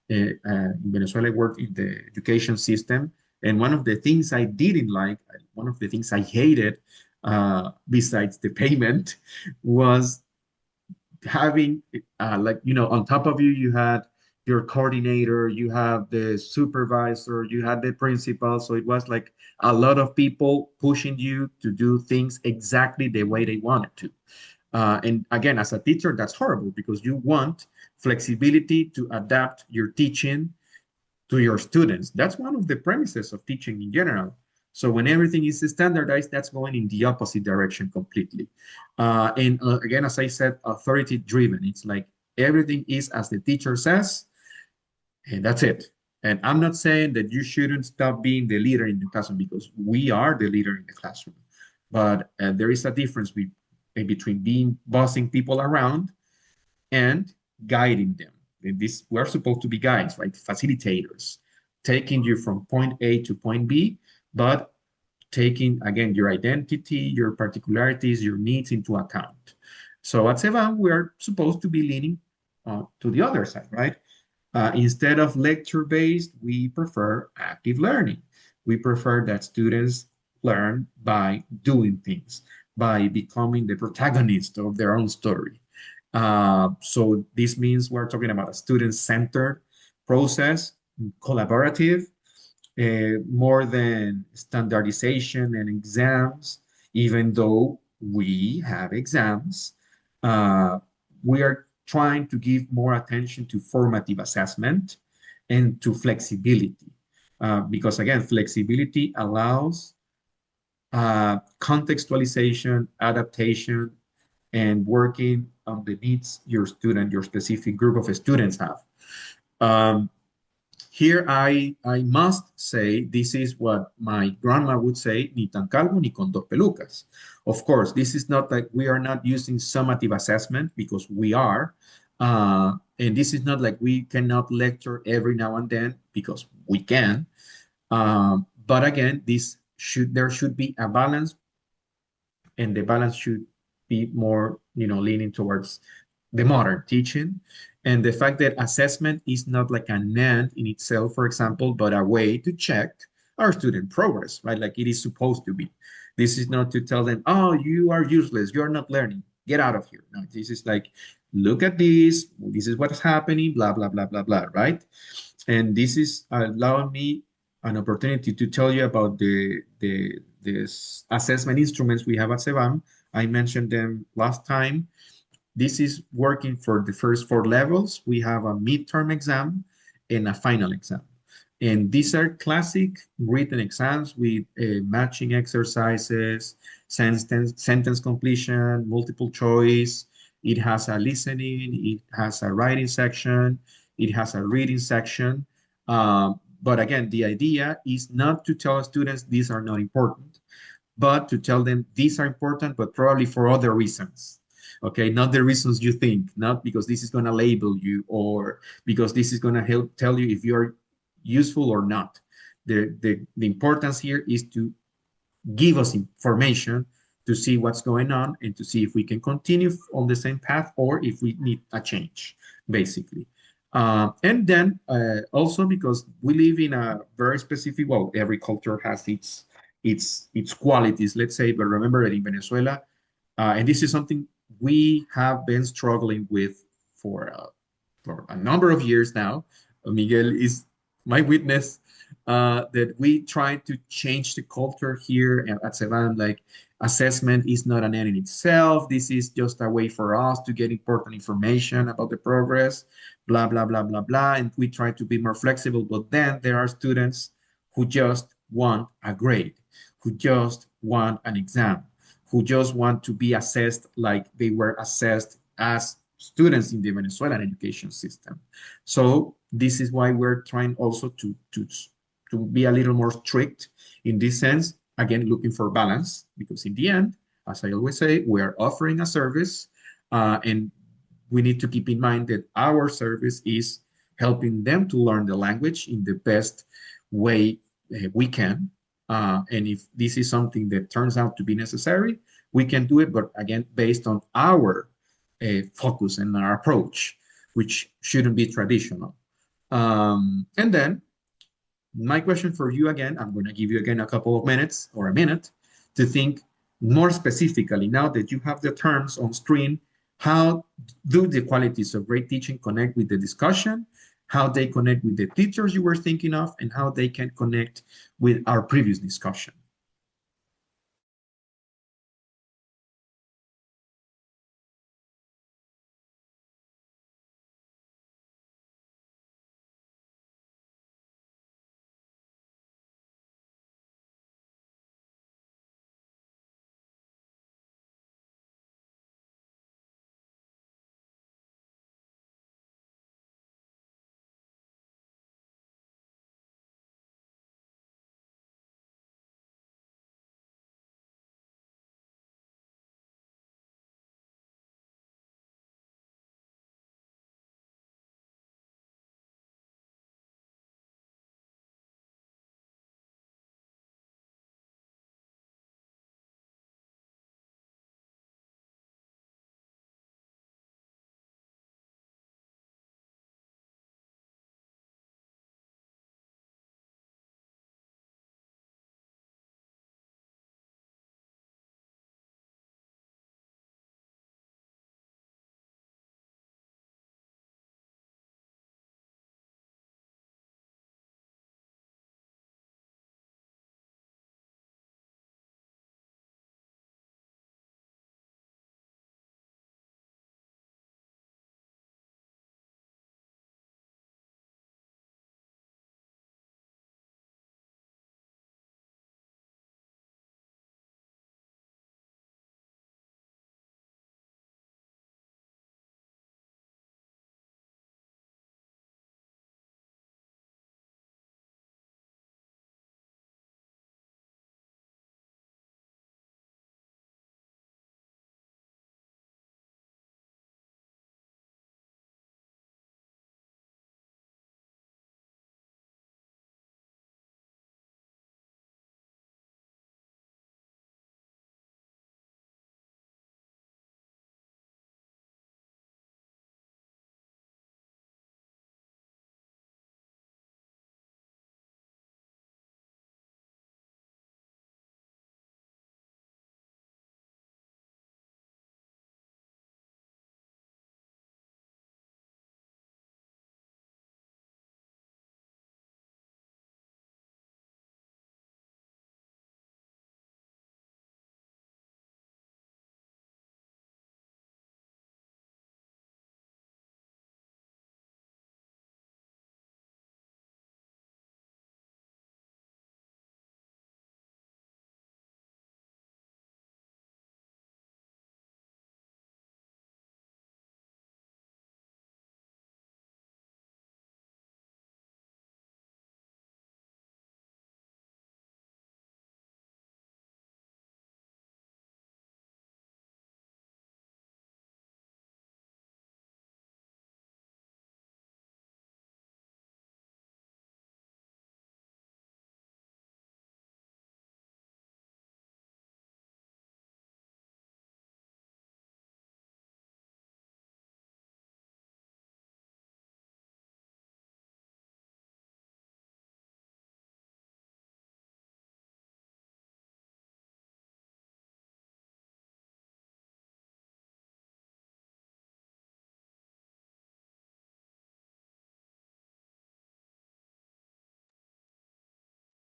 in Venezuela, I worked in the education system. And one of the things I didn't like, one of the things I hated, besides the payment, was having like, you know, on top of you, you had your coordinator, you have the supervisor, you had the principal. So it was like a lot of people pushing you to do things exactly the way they wanted to. And again, as a teacher, that's horrible because you want flexibility to adapt your teaching to your students. That's one of the premises of teaching in general. So when everything is standardized, that's going in the opposite direction completely. And again, as I said, authority driven. It's like everything is as the teacher says, and that's it. And I'm not saying that you shouldn't stop being the leader in the classroom because we are the leader in the classroom. But there is a difference between being bossing people around and guiding them. This, we're supposed to be guides, right? Facilitators, taking you from point A to point B, but taking, again, your identity, your particularities, your needs into account. So at Sevan, we're supposed to be leaning to the other side, right? Instead of lecture-based, we prefer active learning. We prefer that students learn by doing things, by becoming the protagonist of their own story. So this means we're talking about a student-centered process, collaborative, more than standardization and exams, even though we have exams. We are trying to give more attention to formative assessment and to flexibility. Because again, flexibility allows contextualization, adaptation, and working on the needs your student, your specific group of students have. Um, Here I must say this is what my grandma would say, ni tan calvo ni con dos pelucas. Of course, this is not like we are not using summative assessment because we are. And this is not like we cannot lecture every now and then because we can. But again, there should be a balance, and the balance should be more, you know, leaning towards the modern teaching. And the fact that assessment is not like an end in itself, for example, but a way to check our student progress, right? Like it is supposed to be. This is not to tell them, oh, you are useless, you're not learning, get out of here. No, this is like, look at this is what's happening, blah, blah, blah, blah, blah, right? And this is allowing me an opportunity to tell you about this assessment instruments we have at SEVAM. I mentioned them last time. This is working for the first four levels. We have a midterm exam and a final exam. And these are classic written exams with matching exercises, sentence completion, multiple choice. It has a listening, it has a writing section, it has a reading section. But again, the idea is not to tell students these are not important, but to tell them these are important, but probably for other reasons. Okay, not the reasons you think, not because this is going to label you or because this is going to help tell you if you're useful or not. The importance here is to give us information to see what's going on and to see if we can continue on the same path or if we need a change, basically. And then also because we live in a very specific, well, every culture has its qualities, let's say, but remember that in Venezuela, and this is something we have been struggling with for a number of years now. Miguel is my witness. that we try to change the culture here at Ceban, like assessment is not an end in itself. This is just a way for us to get important information about the progress, blah, blah, blah, blah, blah. And we try to be more flexible, but then there are students who just want a grade, who just want an exam, who just want to be assessed like they were assessed as students in the Venezuelan education system. So this is why we're trying also to be a little more strict in this sense, again, looking for balance, because in the end, as I always say, we are offering a service, and we need to keep in mind that our service is helping them to learn the language in the best way we can. And if this is something that turns out to be necessary, we can do it, but again, based on our focus and our approach, which shouldn't be traditional. And then my question for you again, I'm going to give you again a couple of minutes or a minute to think more specifically. Now that you have the terms on screen, how do the qualities of great teaching connect with the discussion, how they connect with the teachers you were thinking of, and how they can connect with our previous discussion?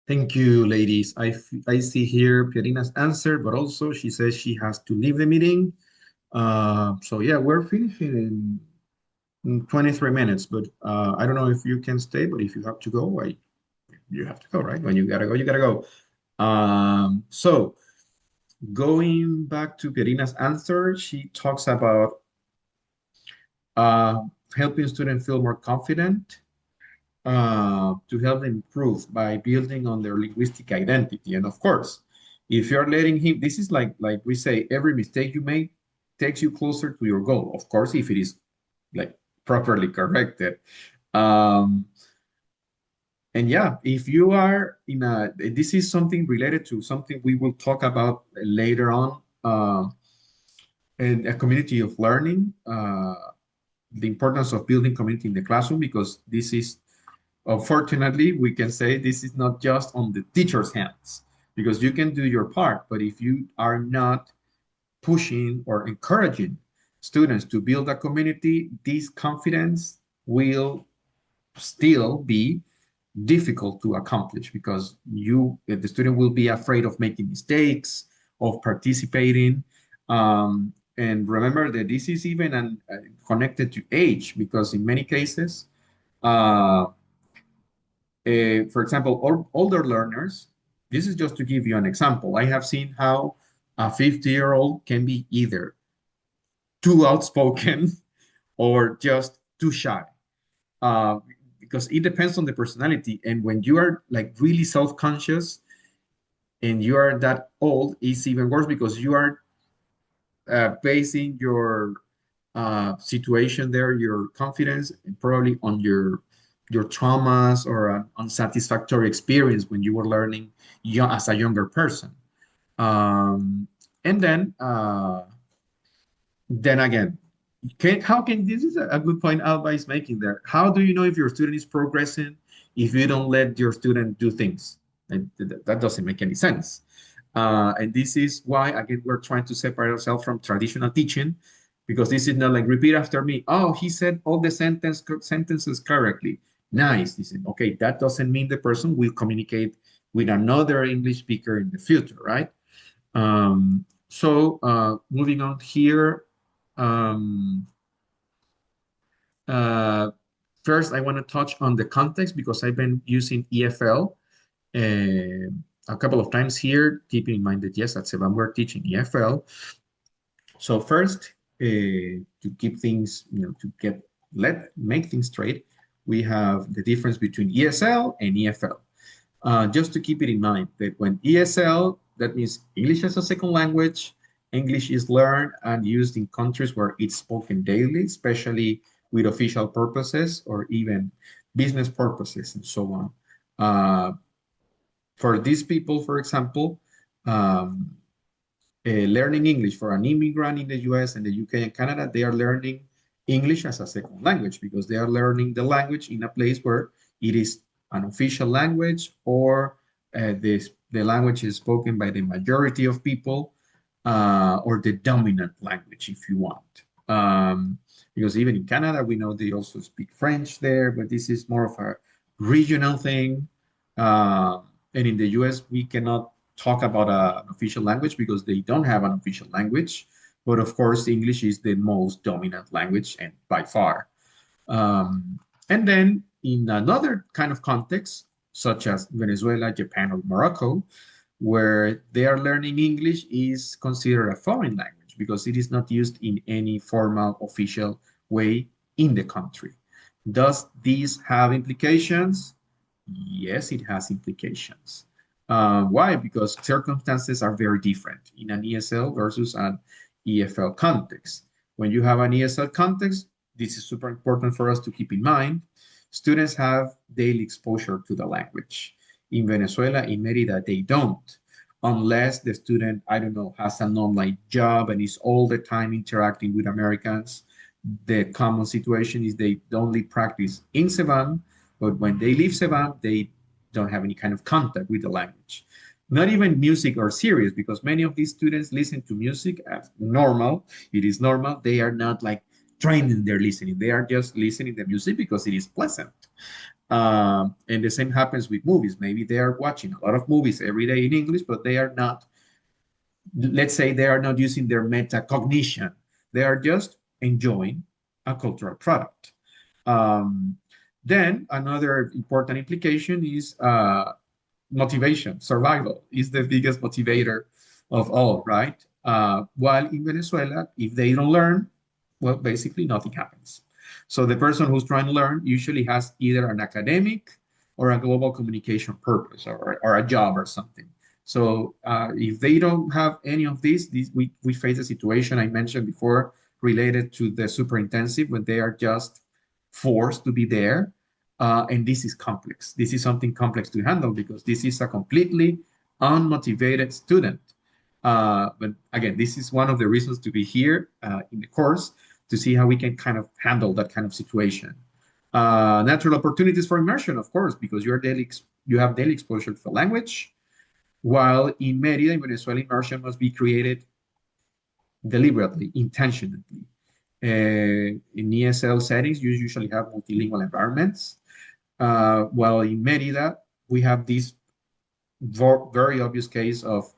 Thank you, ladies. I see here Pierina's answer, but also she says she has to leave the meeting. So yeah, we're finishing in 23 minutes, but I don't know if you can stay, but if you have to go, you have to go, right? When you gotta go, you gotta go. So going back to Pierina's answer, she talks about uh, helping students feel more confident to help them improve by building on their linguistic identity. And of course, if you're letting him, this is like we say, every mistake you make takes you closer to your goal. Of course, if it is like properly corrected. Um, and yeah, if you are in a, this is something related to something we will talk about later on, in a community of learning, the importance of building community in the classroom, because this is, unfortunately, we can say this is not just on the teacher's hands, because you can do your part, but if you are not pushing or encouraging students to build a community, this confidence will still be difficult to accomplish, because the student will be afraid of making mistakes, of participating. And remember that this is even connected to age, because in many cases, uh, for example, older learners, this is just to give you an example. I have seen how a 50-year-old can be either too outspoken or just too shy. Uh, because it depends on the personality. And when you are like really self-conscious and you are that old, it's even worse, because you are basing your situation there, your confidence, and probably on your traumas or an unsatisfactory experience when you were learning as a younger person. Um, and then again, how can this is a good point Alba is making there. How do you know if your student is progressing if you don't let your student do things? And that doesn't make any sense. And this is why, again, we're trying to separate ourselves from traditional teaching, because this is not like repeat after me. Oh, he said all the sentences correctly. Nice. He said, okay, that doesn't mean the person will communicate with another English speaker in the future, right? So moving on here, um, uh, first I want to touch on the context, because I've been using EFL a couple of times here, keeping in mind that yes, at Sevan we're teaching EFL. So first, to keep things, to make things straight, we have the difference between ESL and EFL. Just to keep it in mind that when ESL, that means English as a second language, English is learned and used in countries where it's spoken daily, especially with official purposes or even business purposes and so on. For these people, for example, um, learning English for an immigrant in the US and the UK and Canada, they are learning English as a second language, because they are learning the language in a place where it is an official language, or the language is spoken by the majority of people, or the dominant language, if you want. Because even in Canada, we know they also speak French there, but this is more of a regional thing. And in the US, we cannot talk about an official language because they don't have an official language. But of course, English is the most dominant language, and by far. And then in another kind of context, such as Venezuela, Japan, or Morocco, where they are learning English is considered a foreign language because it is not used in any formal official way in the country. Does this have implications? Yes, it has implications. Why? Because circumstances are very different in an ESL versus an EFL context. When you have an ESL context, this is super important for us to keep in mind. Students have daily exposure to the language. In Venezuela, in Merida, they don't, unless the student, I don't know, has an online job and is all the time interacting with Americans. The common situation is they only practice in Sevan, but when they leave Sevan, they don't have any kind of contact with the language. Not even music or series, because many of these students listen to music as normal. It is normal. They are not like trained in their listening. They are just listening to music because it is pleasant. And the same happens with movies. Maybe they are watching a lot of movies every day in English, but they are not, let's say, they are not using their metacognition. They are just enjoying a cultural product. Um, then another important implication is motivation. Survival is the biggest motivator of all, right? While in Venezuela, if they don't learn, well, basically nothing happens. So the person who's trying to learn usually has either an academic or a global communication purpose, or a job or something. So if they don't have any of these we face a situation I mentioned before related to the super intensive, when they are just forced to be there. And this is complex. This is something complex to handle because this is a completely unmotivated student. But again, this is one of the reasons to be here in the course, to see how we can kind of handle that kind of situation. Natural opportunities for immersion, of course, because you have daily exposure to the language, while in Merida, in Venezuela, immersion must be created deliberately, intentionally. In ESL settings, you usually have multilingual environments, while in Merida, we have this very obvious case of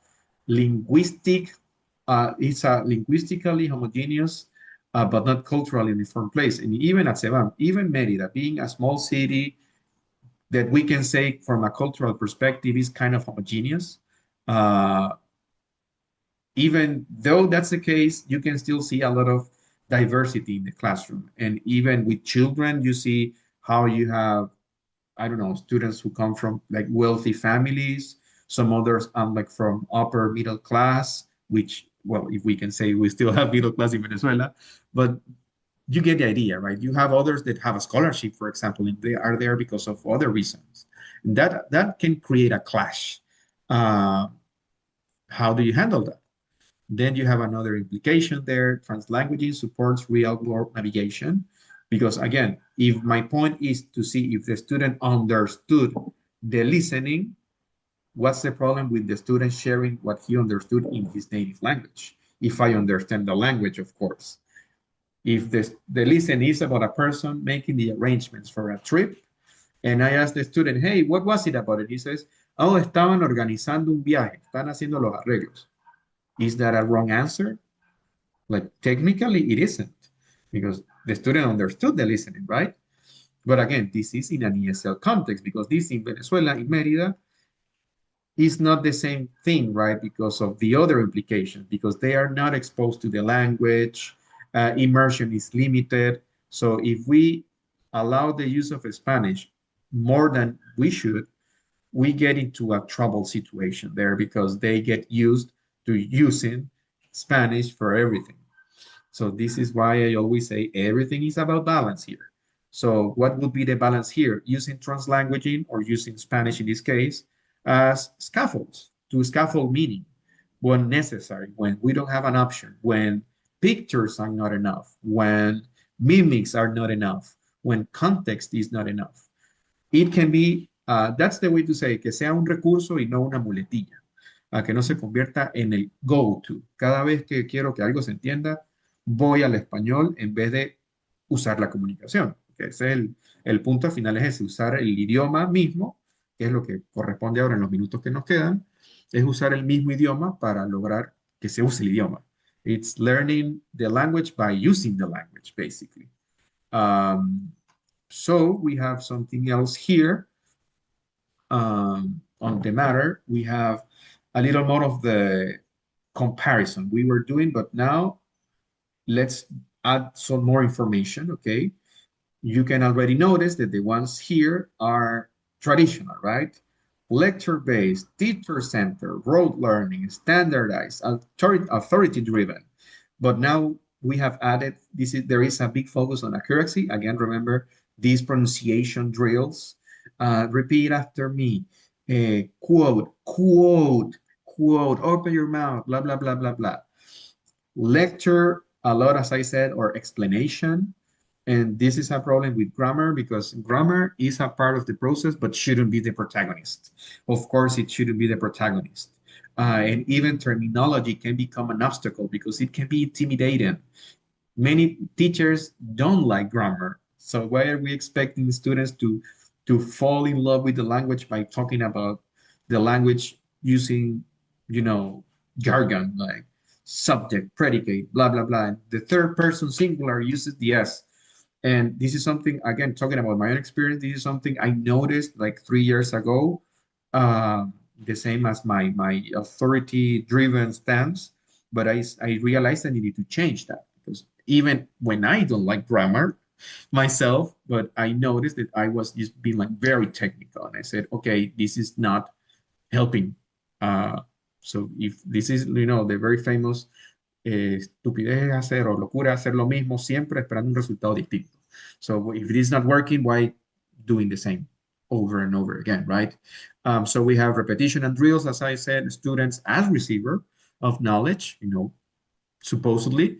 linguistic, it's a linguistically homogeneous, but not culturally uniform place. And even at Ceban, even Merida, being a small city that we can say from a cultural perspective is kind of homogeneous, uh, even though that's the case, you can still see a lot of diversity in the classroom. And even with children, you see how you have, I don't know, students who come from like wealthy families, some others like from upper middle class, which, well, if we can say we still have middle class in Venezuela, but you get the idea, right? You have others that have a scholarship, for example, and they are there because of other reasons. And that can create a clash. Uh, how do you handle that? Then you have another implication there. Translanguaging supports real world navigation. Because again, if my point is to see if the student understood the listening, what's the problem with the student sharing what he understood in his native language? If I understand the language, of course. If the listen is about a person making the arrangements for a trip, and I ask the student, hey, what was it about it? He says, oh, estaban organizando un viaje, están haciendo los arreglos. Is that a wrong answer? Like technically it isn't, because the student understood the listening, right? But again, this is in an ESL context, because this in Venezuela, in Merida, is not the same thing, right? Because of the other implications, because they are not exposed to the language, immersion is limited. So if we allow the use of Spanish more than we should, we get into a trouble situation there, because they get used to using Spanish for everything. So this is why I always say everything is about balance here. So what would be the balance here? Using translanguaging, or using Spanish in this case, as scaffolds, to scaffold meaning when necessary, when we don't have an option, when pictures are not enough, when mimics are not enough, when context is not enough. It can be, that's the way to say, que sea un recurso y no una muletilla, a que no se convierta en el go-to. Cada vez que quiero que algo se entienda, voy al español en vez de usar la comunicación. Que ese es el punto final, es ese, usar el idioma mismo, que es lo que corresponde ahora en los minutos que nos quedan, es usar el mismo idioma para lograr que se use el idioma. It's learning the language by using the language, basically. So we have something else here on the matter. We have a little more of the comparison we were doing, but now let's add some more information, okay? You can already notice that the ones here are traditional, right? Lecture-based, teacher-centered, rote learning, standardized, authority-driven. But now we have added, there is a big focus on accuracy. Again, remember these pronunciation drills. Repeat after me. Quote, quote, quote, open your mouth, blah, blah, blah, blah, blah. Lecture a lot, as I said, or explanation. And this is a problem with grammar, because grammar is a part of the process, but shouldn't be the protagonist. Of course, it shouldn't be the protagonist. And even terminology can become an obstacle because it can be intimidating. Many teachers don't like grammar. So why are we expecting students to to fall in love with the language by talking about the language using, jargon like subject, predicate, blah, blah, blah. And the third person singular uses the S. And this is something, again, talking about my own experience, this is something I noticed like 3 years ago, the same as my authority-driven stance, but I realized I needed to change that because even when I don't like grammar myself, but I noticed that I was just being like very technical. And I said, okay, this is not helping. Uh, so if this is, the very famous estupidez es hacer o locura hacer lo mismo siempre esperando un resultado distinto. So if it is not working, why doing the same over and over again, right? So we have repetition and drills, as I said, students as receiver of knowledge, supposedly,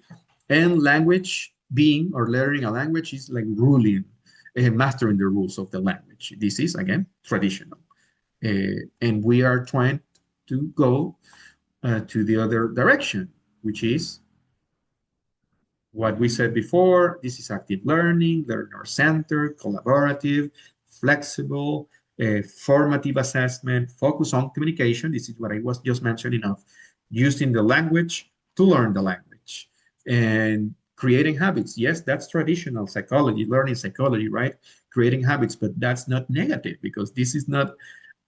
and language being or learning a language is like ruling, mastering the rules of the language. This is, again, traditional. And we are trying to go to the other direction, which is what we said before. This is active learning, learner-centered, collaborative, flexible, formative assessment, focus on communication. This is what I was just mentioning of using the language to learn the language. And creating habits. Yes, that's traditional psychology, learning psychology, right? Creating habits, but that's not negative because this is not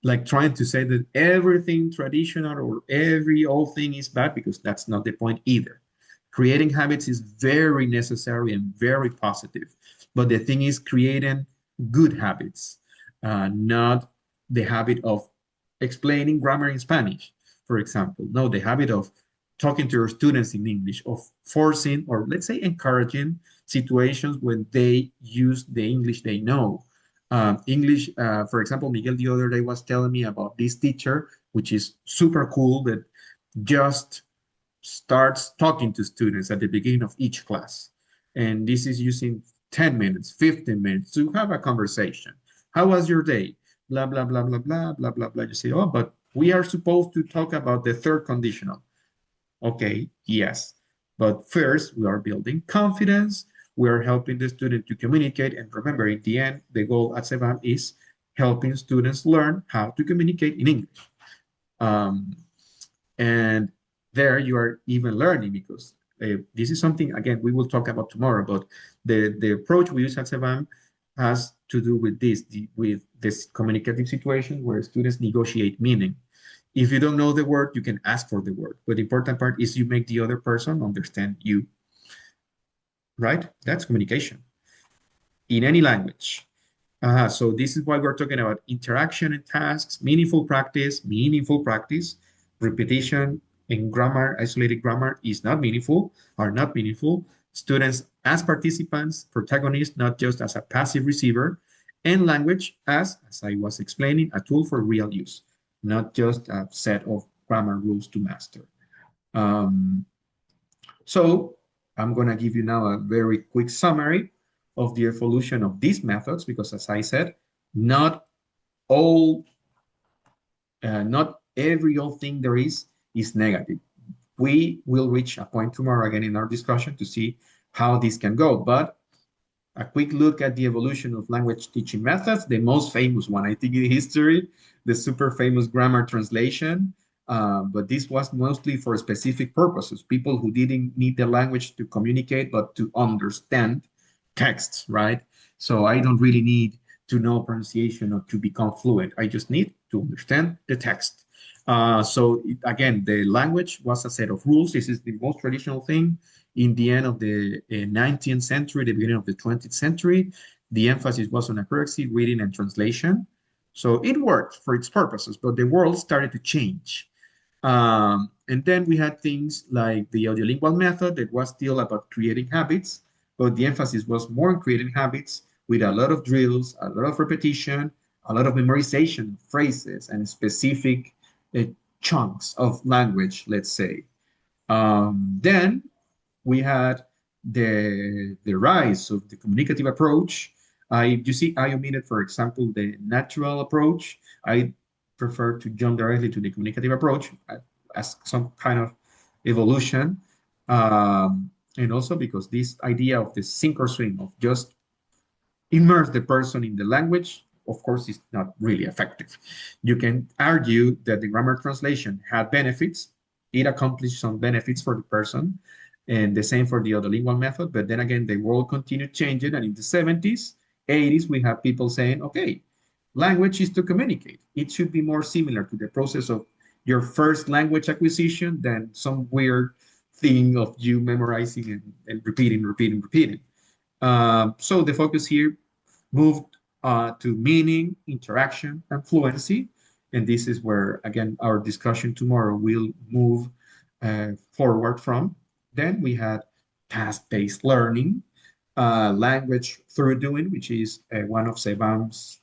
like trying to say that everything traditional or every old thing is bad, because that's not the point either. Creating habits is very necessary and very positive. But the thing is creating good habits, not the habit of explaining grammar in Spanish, for example. No, the habit of talking to your students in English, of forcing or let's say encouraging situations when they use the English they know. English, for example, Miguel the other day was telling me about this teacher, which is super cool, that just starts talking to students at the beginning of each class. And this is using 10 minutes, 15 minutes to have a conversation. How was your day? Blah, blah, blah, blah, blah, blah, blah, blah. You say, oh, but we are supposed to talk about the third conditional. Okay, yes. But first, we are building confidence. We are helping the student to communicate. And remember, in the end, the goal at SEVAM is helping students learn how to communicate in English. And there you are even learning, because this is something, again, we will talk about tomorrow, but the approach we use at SEVAM has to do with with this communicative situation where students negotiate meaning. If you don't know the word, you can ask for the word. But the important part is you make the other person understand you, right? That's communication in any language. So this is why we're talking about interaction and tasks, meaningful practice, repetition and grammar, isolated grammar is not meaningful, are not meaningful. Students as participants, protagonists, not just as a passive receiver, and language as I was explaining, a tool for real use, not just a set of grammar rules to master. So I'm going to give you now a very quick summary of the evolution of these methods, because as I said, not every old thing there is negative. We will reach a point tomorrow again in our discussion to see how this can go. But a quick look at the evolution of language teaching methods. The most famous one, I think, in history, the super famous grammar translation. But this was mostly for specific purposes. People who didn't need the language to communicate, but to understand texts, right? So I don't really need to know pronunciation or to become fluent. I just need to understand the text. Again, the language was a set of rules. This is the most traditional thing. In the end of the 19th century, the beginning of the 20th century, the emphasis was on accuracy, reading, and translation. So it worked for its purposes, but the world started to change. And then we had things like the audiolingual method that was still about creating habits, but the emphasis was more on creating habits with a lot of drills, a lot of repetition, a lot of memorization, phrases, and specific chunks of language, let's say. Then we had the rise of the communicative approach. You see, I omitted, for example, the natural approach. I prefer to jump directly to the communicative approach as some kind of evolution. And also because this idea of the sink or swim, of just immerse the person in the language of course, is not really effective. You can argue that the grammar translation had benefits. It accomplished some benefits for the person, and the same for the other lingual method. But then again, the world continued changing, and in the 70s, 80s, we have people saying, okay, language is to communicate. It should be more similar to the process of your first language acquisition than some weird thing of you memorizing and repeating, repeating, repeating. So the focus here moved to meaning, interaction, and fluency. And this is where, again, our discussion tomorrow will move forward from. Then we had task-based learning, language through doing, which is one of Sebam's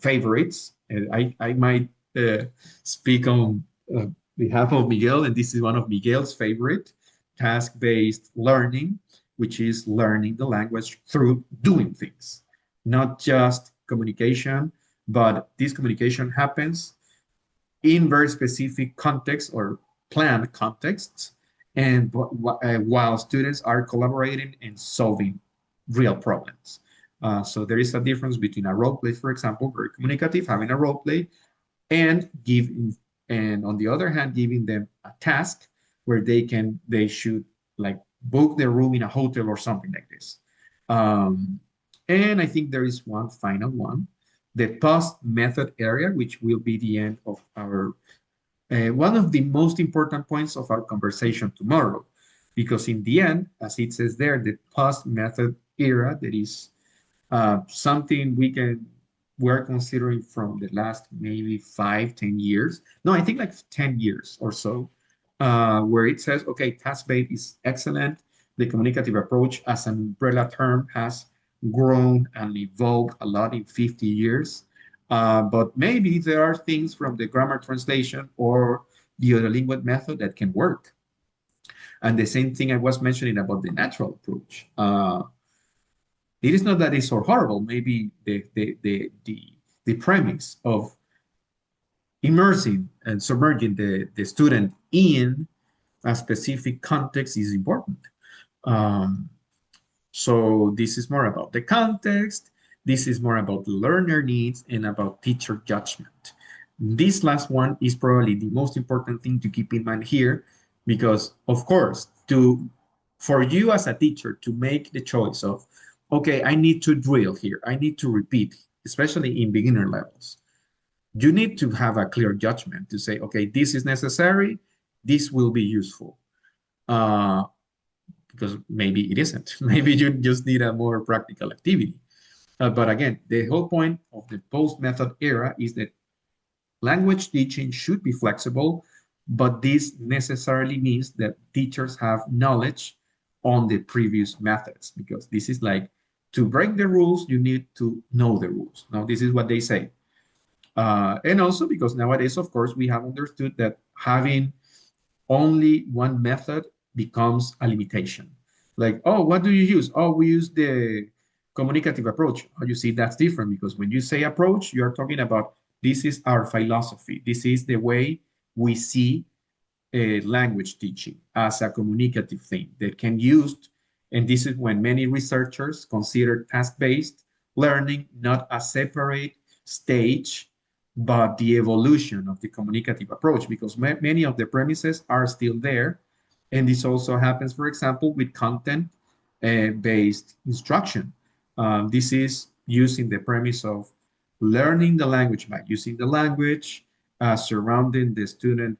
favorites. I might speak on behalf of Miguel, and this is one of Miguel's favorite, task-based learning, which is learning the language through doing things, not just communication, but this communication happens in very specific contexts or planned contexts, and while students are collaborating and solving real problems. So there is a difference between a role play, for example, very communicative, having a role play, and giving, and on the other hand, giving them a task where they should like book their room in a hotel or something like this. And I think there is one final one, the post method area, which will be the end of our one of the most important points of our conversation tomorrow, because in the end, as it says there, the post method era, that is something we're considering from the last maybe 5, 10 years. No, I think like 10 years or so, where it says, okay, task-based is excellent. The communicative approach as an umbrella term has grown and evolved a lot in 50 years. But maybe there are things from the grammar translation or the other lingual method that can work. And the same thing I was mentioning about the natural approach. It is not that it's so horrible. Maybe the premise of immersing and submerging the student in a specific context is important. Um, so this is more about the context. This is more about the learner needs and about teacher judgment. This last one is probably the most important thing to keep in mind here, because of course, for you as a teacher to make the choice of, okay, I need to drill here, I need to repeat, especially in beginner levels, you need to have a clear judgment to say, okay, this is necessary, this will be useful. Because maybe it isn't. Maybe you just need a more practical activity. But again, the whole point of the post-method era is that language teaching should be flexible, but this necessarily means that teachers have knowledge on the previous methods, because this is like, to break the rules, you need to know the rules. Now, this is what they say. And also because nowadays, of course, we have understood that having only one method becomes a limitation. Like, oh, what do you use? Oh, we use the communicative approach. Oh, you see, that's different, because when you say approach, you're talking about this is our philosophy. This is the way we see language teaching as a communicative thing that can used. And this is when many researchers consider task-based learning not a separate stage, but the evolution of the communicative approach, because many of the premises are still there. And this also happens, for example, with content-based instruction. This is using the premise of learning the language by using the language, surrounding the student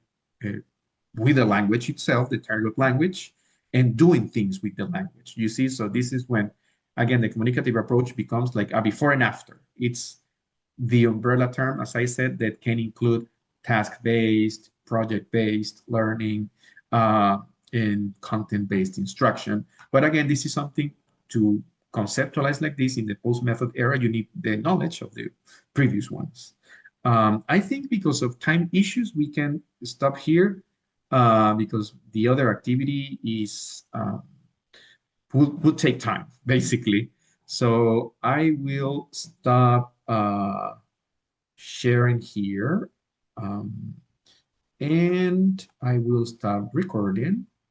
with the language itself, the target language, and doing things with the language. You see, so this is when, again, the communicative approach becomes like a before and after. It's the umbrella term, as I said, that can include task-based, project-based learning, and content-based instruction. But again, this is something to conceptualize like this in the post-method era. You need the knowledge of the previous ones. I think because of time issues, we can stop here, because the other activity is would take time, basically. So I will stop sharing here, and I will stop recording.